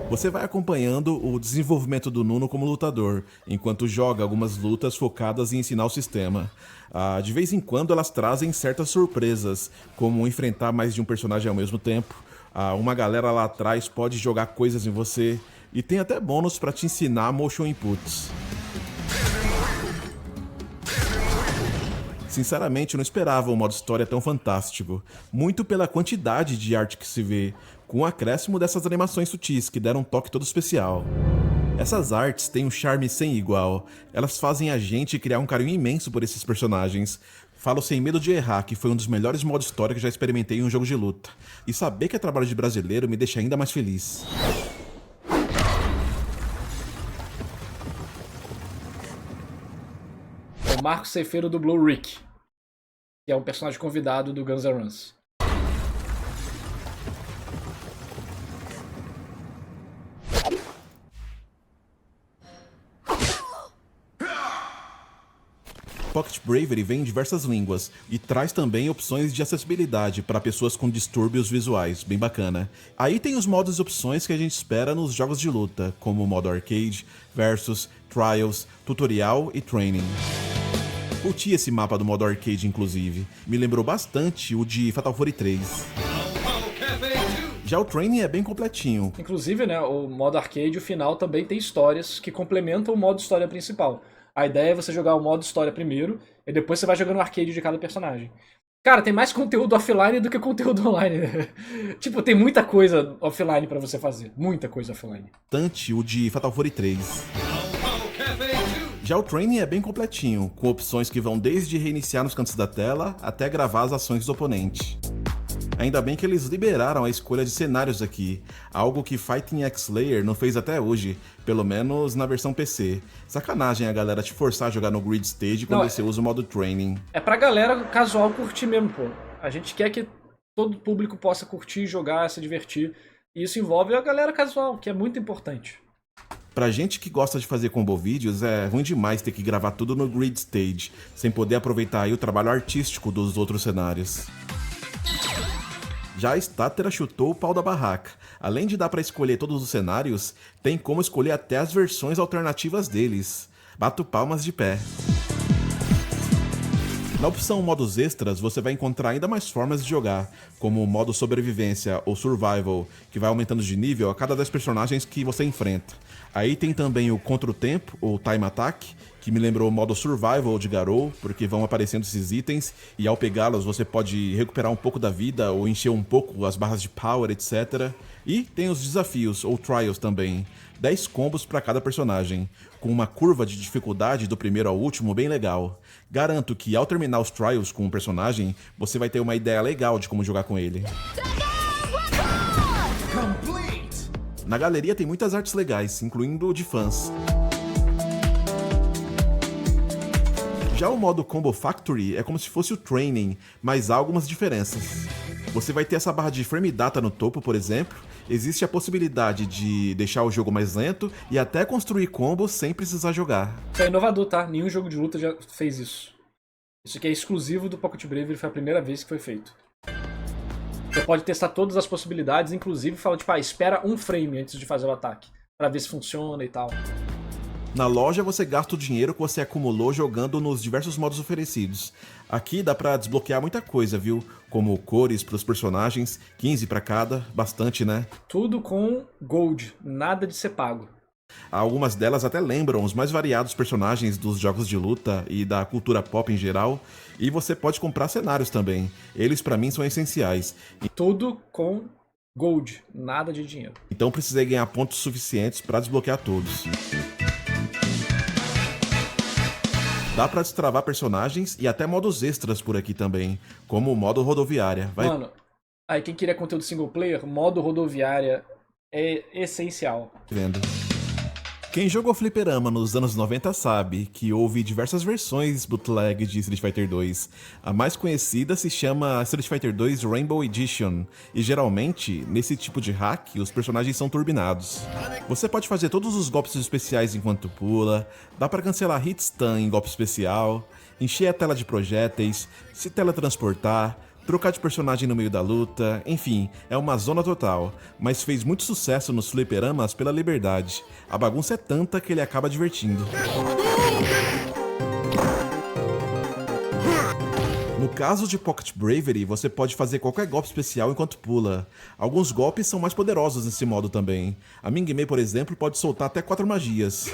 Você vai acompanhando o desenvolvimento do Nuno como lutador, enquanto joga algumas lutas focadas em ensinar o sistema. De vez em quando elas trazem certas surpresas, como enfrentar mais de um personagem ao mesmo tempo. Uma galera lá atrás pode jogar coisas em você, e tem até bônus para te ensinar motion inputs. Sinceramente, eu não esperava um modo história tão fantástico, muito pela quantidade de arte que se vê, com o acréscimo dessas animações sutis que deram um toque todo especial. Essas artes têm um charme sem igual, elas fazem a gente criar um carinho imenso por esses personagens. Falo sem medo de errar que foi um dos melhores modos história que já experimentei em um jogo de luta, e saber que é trabalho de brasileiro me deixa ainda mais feliz. O Marco Ceifeiro dublou Rick, que é um personagem convidado do Guns N' Roses. Pocket Bravery vem em diversas línguas e traz também opções de acessibilidade para pessoas com distúrbios visuais, bem bacana. Aí tem os modos e opções que a gente espera nos jogos de luta, como o modo arcade, versus, trials, tutorial e training. Curti esse mapa do modo arcade, inclusive. Me lembrou bastante o de Fatal Fury 3. Já o training é bem completinho. Inclusive, né, o modo arcade, o final também tem histórias que complementam o modo história principal. A ideia é você jogar o modo história primeiro, e depois você vai jogando o arcade de cada personagem. Cara, tem mais conteúdo offline do que conteúdo online, né? Tipo, tem muita coisa offline pra você fazer. Muita coisa offline. Bastante o de Fatal Fury 3. Já o training é bem completinho, com opções que vão desde reiniciar nos cantos da tela até gravar as ações do oponente. Ainda bem que eles liberaram a escolha de cenários aqui, algo que Fighting X-Layer não fez até hoje, pelo menos na versão PC. Sacanagem a galera te forçar a jogar no Grid Stage quando você usa o modo Training. É pra galera casual curtir mesmo, pô. A gente quer que todo público possa curtir, jogar, se divertir. E isso envolve a galera casual, que é muito importante. Pra gente que gosta de fazer combo vídeos, é ruim demais ter que gravar tudo no Grid Stage, sem poder aproveitar aí o trabalho artístico dos outros cenários. Já a Statera chutou o pau da barraca. Além de dar pra escolher todos os cenários, tem como escolher até as versões alternativas deles. Bato palmas de pé. Na opção modos extras, você vai encontrar ainda mais formas de jogar, como o modo sobrevivência ou survival, que vai aumentando de nível a cada 10 personagens que você enfrenta. Aí tem também o contra o tempo, ou time attack, que me lembrou o modo survival de Garou, porque vão aparecendo esses itens, e ao pegá-los você pode recuperar um pouco da vida, ou encher um pouco as barras de power, etc. E tem os desafios, ou trials também, 10 combos para cada personagem, com uma curva de dificuldade do primeiro ao último bem legal. Garanto que ao terminar os trials com um personagem, você vai ter uma ideia legal de como jogar com ele. Na galeria tem muitas artes legais, incluindo o de fãs. Já o modo Combo Factory é como se fosse o Training, mas há algumas diferenças. Você vai ter essa barra de frame data no topo, por exemplo. Existe a possibilidade de deixar o jogo mais lento e até construir combos sem precisar jogar. Isso é inovador, tá? Nenhum jogo de luta já fez isso. Isso aqui é exclusivo do Pocket Bravery, foi a primeira vez que foi feito. Você pode testar todas as possibilidades, inclusive fala, tipo, espera um frame antes de fazer o ataque, pra ver se funciona e tal. Na loja você gasta o dinheiro que você acumulou jogando nos diversos modos oferecidos. Aqui dá pra desbloquear muita coisa, viu? Como cores pros personagens, 15 pra cada, bastante, né? Tudo com Gold, nada de ser pago. Algumas delas até lembram os mais variados personagens dos jogos de luta e da cultura pop em geral, e você pode comprar cenários também. Eles pra mim são essenciais. Tudo com Gold, nada de dinheiro. Então precisei ganhar pontos suficientes pra desbloquear todos. Dá pra destravar personagens e até modos extras por aqui também, como o modo rodoviária. Mano, aí quem queria conteúdo single player, modo rodoviária é essencial. Vendo. Quem jogou fliperama nos anos 90 sabe que houve diversas versões bootleg de Street Fighter 2. A mais conhecida se chama Street Fighter 2 Rainbow Edition, e geralmente, nesse tipo de hack, os personagens são turbinados. Você pode fazer todos os golpes especiais enquanto pula, dá pra cancelar hit stun em golpe especial, encher a tela de projéteis, se teletransportar, trocar de personagem no meio da luta, enfim, é uma zona total, mas fez muito sucesso nos fliperamas pela liberdade. A bagunça é tanta que ele acaba divertindo. No caso de Pocket Bravery, você pode fazer qualquer golpe especial enquanto pula. Alguns golpes são mais poderosos nesse modo também. A Ming Mei, por exemplo, pode soltar até 4 magias.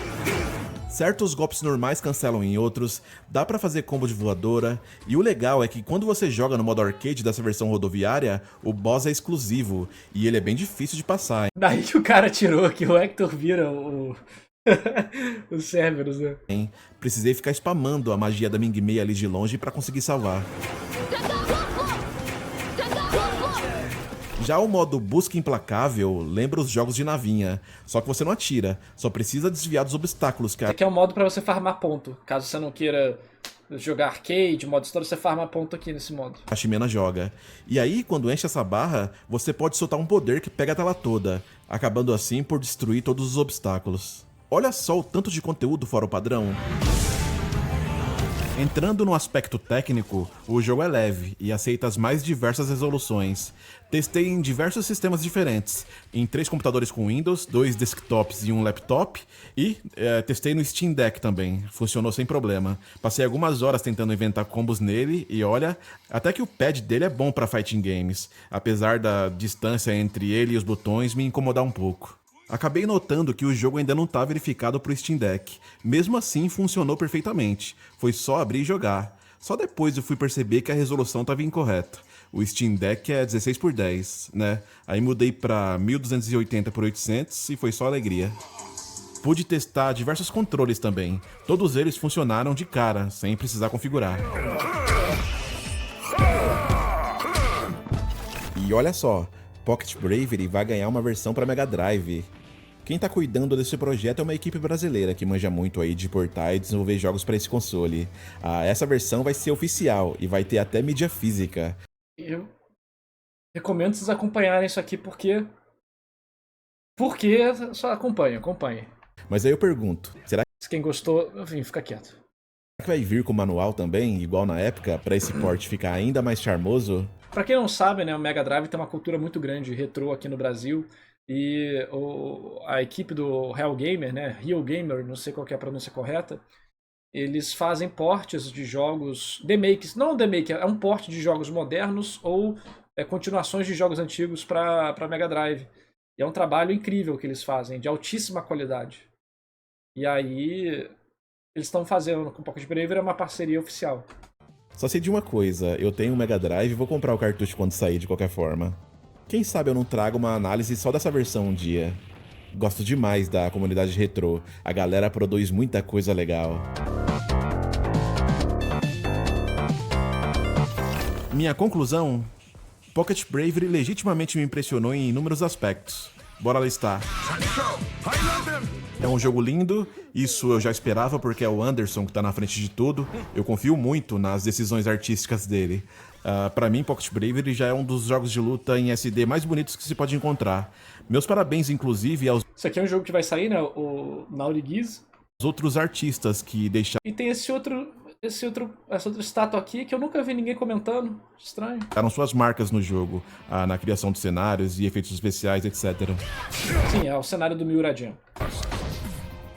Certos golpes normais cancelam em outros, dá pra fazer combo de voadora, e o legal é que quando você joga no modo arcade dessa versão rodoviária, o boss é exclusivo, e ele é bem difícil de passar, hein? Daí que o cara tirou que o Hector vira os Cerberus, né? Precisei ficar spamando a magia da Ming Mei ali de longe pra conseguir salvar. Já o modo busca implacável lembra os jogos de navinha, só que você não atira, só precisa desviar dos obstáculos que Esse aqui é um modo pra você farmar ponto. Caso você não queira jogar arcade, modo história, você farma ponto aqui nesse modo. a Ximena joga. E aí, quando enche essa barra, você pode soltar um poder que pega a tela toda, acabando assim por destruir todos os obstáculos. Olha só o tanto de conteúdo fora o padrão. Entrando no aspecto técnico, o jogo é leve e aceita as mais diversas resoluções. Testei em diversos sistemas diferentes, em 3 computadores com Windows, 2 desktops e um laptop, e testei no Steam Deck também, funcionou sem problema. Passei algumas horas tentando inventar combos nele e olha, até que o pad dele é bom para fighting games, apesar da distância entre ele e os botões me incomodar um pouco. Acabei notando que o jogo ainda não está verificado para o Steam Deck. Mesmo assim, funcionou perfeitamente. Foi só abrir e jogar. Só depois eu fui perceber que a resolução estava incorreta. O Steam Deck é 16x10, né? Aí mudei para 1280x800 e foi só alegria. Pude testar diversos controles também. Todos eles funcionaram de cara, sem precisar configurar. E olha só, Pocket Bravery vai ganhar uma versão para Mega Drive. Quem tá cuidando desse projeto é uma equipe brasileira que manja muito aí de portar e desenvolver jogos para esse console. Essa versão vai ser oficial e vai ter até mídia física. Eu recomendo vocês acompanharem isso aqui porque só acompanhe. Mas aí eu pergunto, será Se quem gostou, enfim, fica quieto. que vai vir com manual também, igual na época, para esse port ficar ainda mais charmoso? Pra quem não sabe, né, o Mega Drive tem uma cultura muito grande retrô aqui no Brasil. E a equipe do Real Gamer, né, Real Gamer, não sei qual que é a pronúncia correta, eles fazem portes de jogos, demakes, não demake, é um porte de jogos modernos ou continuações de jogos antigos para Mega Drive. E é um trabalho incrível que eles fazem, de altíssima qualidade. E aí, eles estão fazendo com o Pocket Bravery, é uma parceria oficial. Só sei de uma coisa, eu tenho um Mega Drive e vou comprar o cartucho quando sair de qualquer forma. Quem sabe eu não trago uma análise só dessa versão um dia. Gosto demais da comunidade retrô, a galera produz muita coisa legal. Minha conclusão? Pocket Bravery legitimamente me impressionou em inúmeros aspectos. Bora listar. É um jogo lindo, isso eu já esperava porque é o Anderson que tá na frente de tudo. Eu confio muito nas decisões artísticas dele. Pra mim, Pocket Bravery já é um dos jogos de luta em SD mais bonitos que se pode encontrar. Meus parabéns, inclusive, aos Isso aqui é um jogo que vai sair, né? O Naughty Geese. outros artistas que deixaram E tem esse outro essa outra estátua aqui que eu nunca vi ninguém comentando. Estranho. Eram suas marcas no jogo, na criação de cenários e efeitos especiais, etc. Sim, é o cenário do Miuradinho.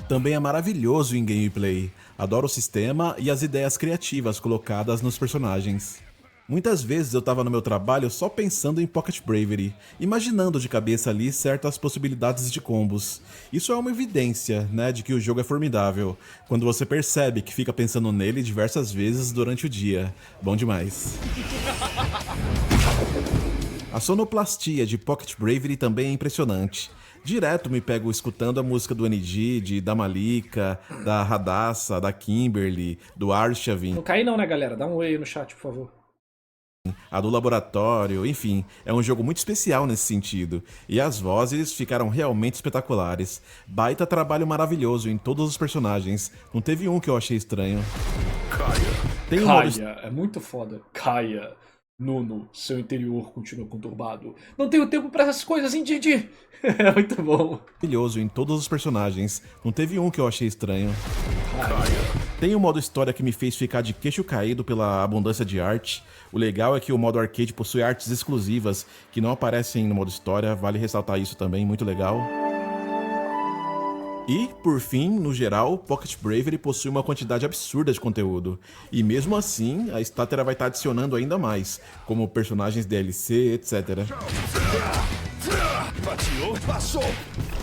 Também é maravilhoso em gameplay. Adoro o sistema e as ideias criativas colocadas nos personagens. Muitas vezes eu tava no meu trabalho só pensando em Pocket Bravery, imaginando de cabeça ali certas possibilidades de combos. Isso é uma evidência, né, de que o jogo é formidável, quando você percebe que fica pensando nele diversas vezes durante o dia. Bom demais. A sonoplastia de Pocket Bravery também é impressionante. Direto me pego escutando a música do NG, da Malika, da Radassa, da Kimberly, do Arshavin. Não cai não, né, galera? Dá um oi aí no chat, por favor. A do Laboratório, enfim, é um jogo muito especial nesse sentido. E as vozes ficaram realmente espetaculares. Baita trabalho maravilhoso em todos os personagens. Não teve um que eu achei estranho. Tem um modo... É muito foda. Caia. Nuno, seu interior continua conturbado. Não tenho tempo pra essas coisas, hein, Didi? É muito bom. Maravilhoso em todos os personagens. Não teve um que eu achei estranho. Tem um modo história que me fez ficar de queixo caído pela abundância de arte. O legal é que o modo arcade possui artes exclusivas que não aparecem no modo história, vale ressaltar isso também, muito legal. E, por fim, no geral, Pocket Bravery possui uma quantidade absurda de conteúdo. E mesmo assim, a Statera vai estar adicionando ainda mais, como personagens DLC, etc.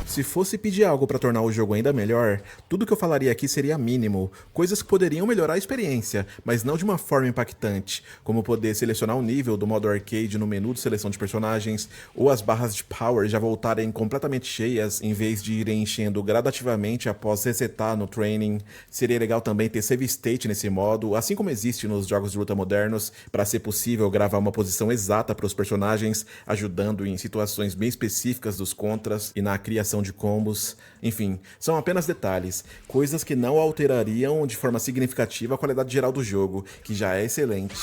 Se fosse pedir algo para tornar o jogo ainda melhor, tudo que eu falaria aqui seria mínimo, coisas que poderiam melhorar a experiência, mas não de uma forma impactante, como poder selecionar o nível do modo arcade no menu de seleção de personagens, ou as barras de power já voltarem completamente cheias em vez de irem enchendo gradativamente após resetar no training. Seria legal também ter save state nesse modo, assim como existe nos jogos de luta modernos, para ser possível gravar uma posição exata para os personagens, ajudando em situações bem específicas dos contras e na criação de combos. Enfim, são apenas detalhes, coisas que não alterariam de forma significativa a qualidade geral do jogo, que já é excelente.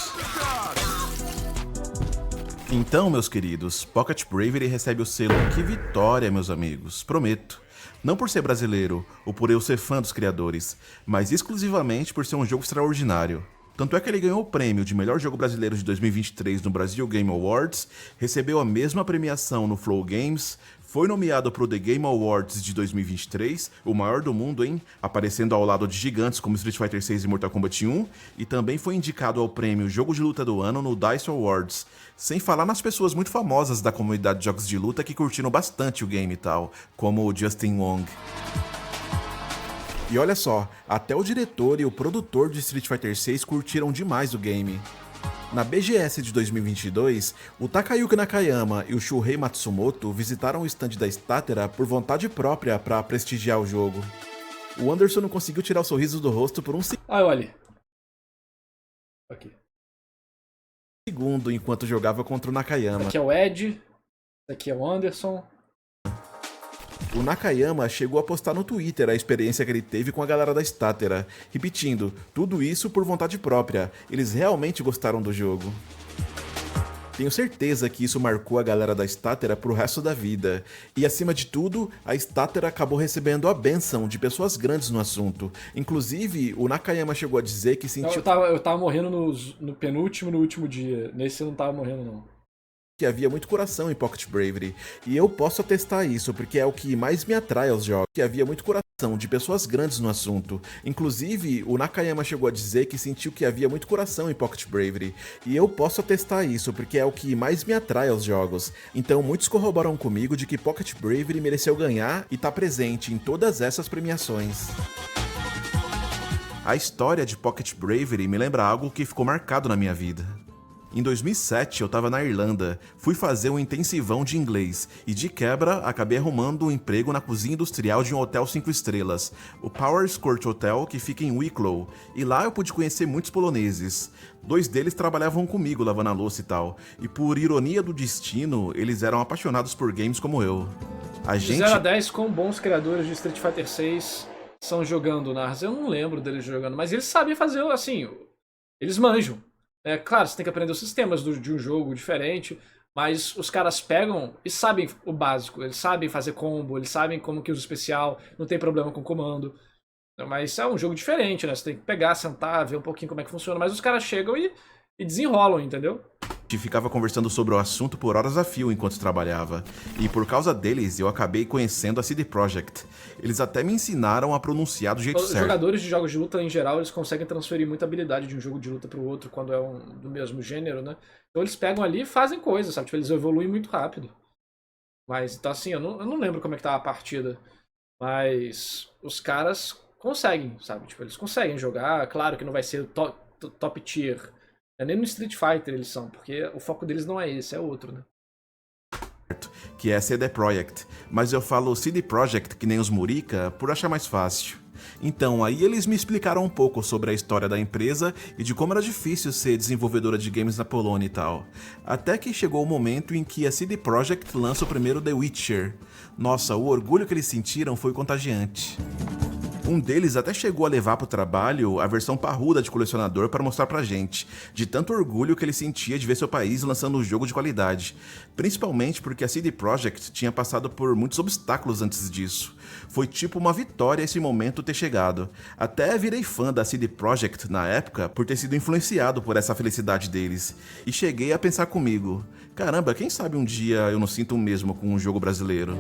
Então, meus queridos, Pocket Bravery recebe o selo Que Vitória, meus amigos, prometo. Não por ser brasileiro, ou por eu ser fã dos criadores, mas exclusivamente por ser um jogo extraordinário. Tanto é que ele ganhou o prêmio de melhor jogo brasileiro de 2023 no Brasil Game Awards, recebeu a mesma premiação no Flow Games, foi nomeado para o The Game Awards de 2023, o maior do mundo, hein? Aparecendo ao lado de gigantes como Street Fighter 6 e Mortal Kombat 1, e também foi indicado ao prêmio Jogo de Luta do Ano no DICE Awards, sem falar nas pessoas muito famosas da comunidade de jogos de luta que curtiram bastante o game e tal, como o Justin Wong. E olha só, até o diretor e o produtor de Street Fighter 6 curtiram demais o game. Na BGS de 2022, o Takayuki Nakayama e o Shuhei Matsumoto visitaram o stand da Statera por vontade própria para prestigiar o jogo. O Anderson não conseguiu tirar o sorriso do rosto por um olha. Aqui. segundo enquanto jogava contra o Nakayama. Aqui é o Ed, aqui é o Anderson. O Nakayama chegou a postar no Twitter a experiência que ele teve com a galera da Statera, repetindo, tudo isso por vontade própria, eles realmente gostaram do jogo. Tenho certeza que isso marcou a galera da Statera pro resto da vida. E acima de tudo, a Statera acabou recebendo a bênção de pessoas grandes no assunto. Inclusive, o Nakayama chegou a dizer que sentiu... Eu tava morrendo no penúltimo e no último dia. Nesse eu não tava morrendo, não. Que havia muito coração em Pocket Bravery, e eu posso atestar isso, porque é o que mais me atrai aos jogos, que havia muito coração de pessoas grandes no assunto. Inclusive, o Nakayama chegou a dizer que sentiu que havia muito coração em Pocket Bravery, e eu posso atestar isso, porque é o que mais me atrai aos jogos. Então, muitos corroboram comigo de que Pocket Bravery mereceu ganhar e tá presente em todas essas premiações. A história de Pocket Bravery me lembra algo que ficou marcado na minha vida. Em 2007, eu estava na Irlanda, fui fazer um intensivão de inglês e de quebra acabei arrumando um emprego na cozinha industrial de um hotel 5 estrelas, o Powers Court Hotel, que fica em Wicklow, e lá eu pude conhecer muitos poloneses. 2 deles trabalhavam comigo lavando a louça e tal, e por ironia do destino, eles eram apaixonados por games como eu. De 0 a 10, quão bons criadores de Street Fighter 6 são jogando, Nars? Eu não lembro deles jogando, mas eles sabem fazer, assim, eles manjam. É claro, você tem que aprender os sistemas de um jogo diferente, mas os caras pegam e sabem o básico. Eles sabem fazer combo, eles sabem como que usa especial, não tem problema com comando. Mas é um jogo diferente, né? Você tem que pegar, sentar, ver um pouquinho como é que funciona. Mas os caras chegam e desenrolam, entendeu? A gente ficava conversando sobre o assunto por horas a fio enquanto trabalhava. E por causa deles, eu acabei conhecendo a CD Projekt. Eles até me ensinaram a pronunciar do jeito Os certo. jogadores de jogos de luta, em geral, eles conseguem transferir muita habilidade de um jogo de luta pro outro quando é do mesmo gênero, né? Então eles pegam ali e fazem coisas, sabe? Tipo, eles evoluem muito rápido. Mas, então assim, eu não lembro como é que tava a partida. Mas os caras conseguem, sabe? Tipo, eles conseguem jogar. Claro que não vai ser top tier. Nem no Street Fighter eles são, porque o foco deles não é esse, é outro, né? Que é CD Projekt, mas eu falo CD Projekt que nem os Murica por achar mais fácil. Então, aí eles me explicaram um pouco sobre a história da empresa e de como era difícil ser desenvolvedora de games na Polônia e tal. Até que chegou o momento em que a CD Projekt lança o primeiro The Witcher. Nossa, o orgulho que eles sentiram foi contagiante. Um deles até chegou a levar pro trabalho a versão parruda de colecionador para mostrar pra gente, de tanto orgulho que ele sentia de ver seu país lançando um jogo de qualidade. Principalmente porque a CD Projekt tinha passado por muitos obstáculos antes disso. Foi tipo uma vitória esse momento ter chegado. Até virei fã da CD Projekt na época por ter sido influenciado por essa felicidade deles. E cheguei a pensar comigo, caramba, quem sabe um dia eu não sinto o mesmo com um jogo brasileiro.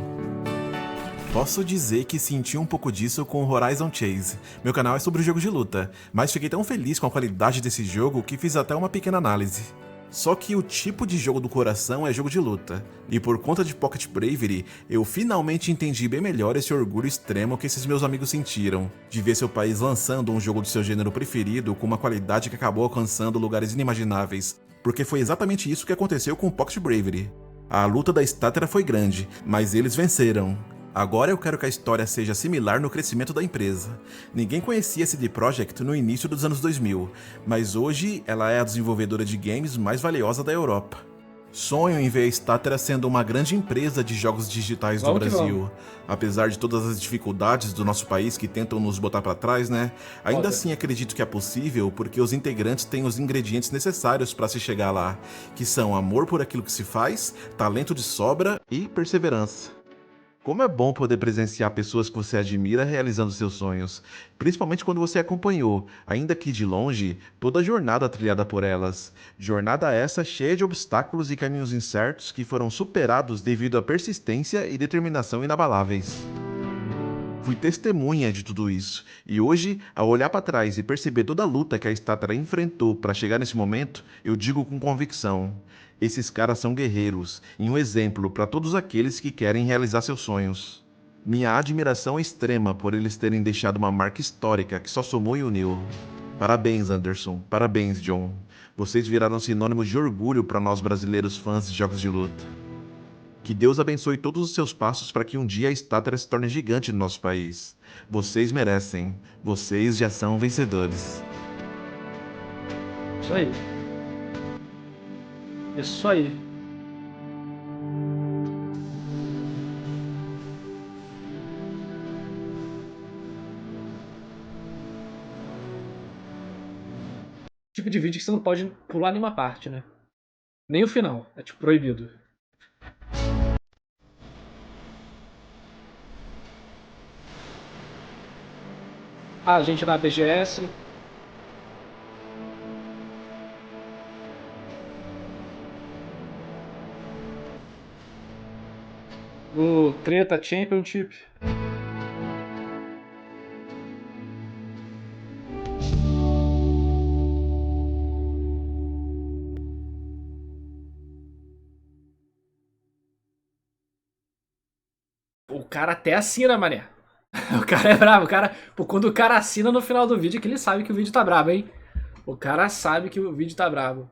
Posso dizer que senti um pouco disso com o Horizon Chase. Meu canal é sobre jogo de luta, mas fiquei tão feliz com a qualidade desse jogo que fiz até uma pequena análise. Só que o tipo de jogo do coração é jogo de luta, e por conta de Pocket Bravery, eu finalmente entendi bem melhor esse orgulho extremo que esses meus amigos sentiram, de ver seu país lançando um jogo de seu gênero preferido com uma qualidade que acabou alcançando lugares inimagináveis, porque foi exatamente isso que aconteceu com Pocket Bravery. A luta da Statera foi grande, mas eles venceram. Agora eu quero que a história seja similar no crescimento da empresa. Ninguém conhecia a CD Projekt no início dos anos 2000, mas hoje ela é a desenvolvedora de games mais valiosa da Europa. Sonho em ver a Statera sendo uma grande empresa de jogos digitais do Brasil. Apesar de todas as dificuldades do nosso país que tentam nos botar pra trás, né? Ainda assim acredito que é possível porque os integrantes têm os ingredientes necessários pra se chegar lá, que são amor por aquilo que se faz, talento de sobra e perseverança. Como é bom poder presenciar pessoas que você admira realizando seus sonhos, principalmente quando você acompanhou, ainda que de longe, toda a jornada trilhada por elas. Jornada essa cheia de obstáculos e caminhos incertos que foram superados devido à persistência e determinação inabaláveis. Fui testemunha de tudo isso, e hoje, ao olhar para trás e perceber toda a luta que a Statera enfrentou para chegar nesse momento, eu digo com convicção: esses caras são guerreiros e um exemplo para todos aqueles que querem realizar seus sonhos. Minha admiração é extrema por eles terem deixado uma marca histórica que só somou e uniu. Parabéns, Anderson. Parabéns, John. Vocês viraram sinônimos de orgulho para nós brasileiros fãs de jogos de luta. Que Deus abençoe todos os seus passos para que um dia a Statera se torne gigante no nosso país. Vocês merecem. Vocês já são vencedores. Isso aí. Isso aí. Tipo de vídeo que você não pode pular nenhuma parte, né? Nem o final. É tipo proibido. A gente na BGS. O Treta Championship. O cara até assina, mané. O cara é brabo. O cara, pô, quando o cara assina no final do vídeo, é que ele sabe que o vídeo tá brabo, hein? O cara sabe que o vídeo tá brabo.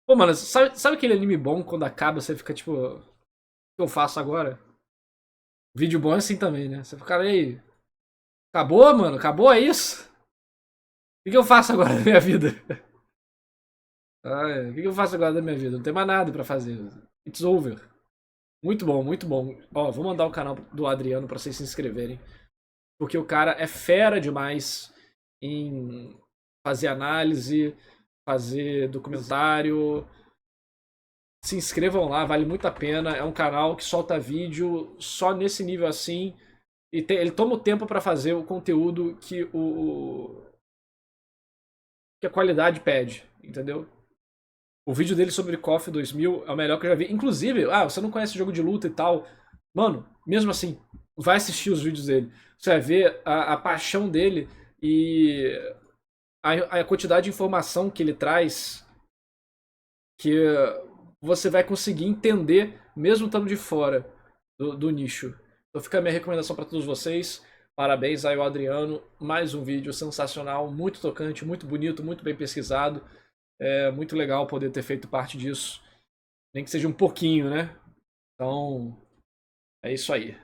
Pô, mano, sabe aquele anime bom quando acaba você fica tipo, o que eu faço agora? Vídeo bom é assim também, né? Você fica aí. Acabou, mano? Acabou? É isso? O que eu faço agora da minha vida? O que eu faço agora da minha vida? Não tem mais nada pra fazer. It's over. Muito bom, muito bom. Ó, vou mandar o canal do Adriano pra vocês se inscreverem. Porque o cara é fera demais em fazer análise, fazer documentário. Se inscrevam lá, vale muito a pena. É um canal que solta vídeo só nesse nível assim. E ele toma o tempo pra fazer o conteúdo que que a qualidade pede, entendeu? O vídeo dele sobre KOF 2000 é o melhor que eu já vi. Inclusive, você não conhece jogo de luta e tal. Mano, mesmo assim, vai assistir os vídeos dele. Você vai ver a paixão dele e a quantidade de informação que ele traz, que você vai conseguir entender mesmo estando de fora do nicho. Então fica a minha recomendação para todos vocês. Parabéns aí ao Adriano. Mais um vídeo sensacional, muito tocante, muito bonito, muito bem pesquisado. É muito legal poder ter feito parte disso. Nem que seja um pouquinho, né? Então, é isso aí.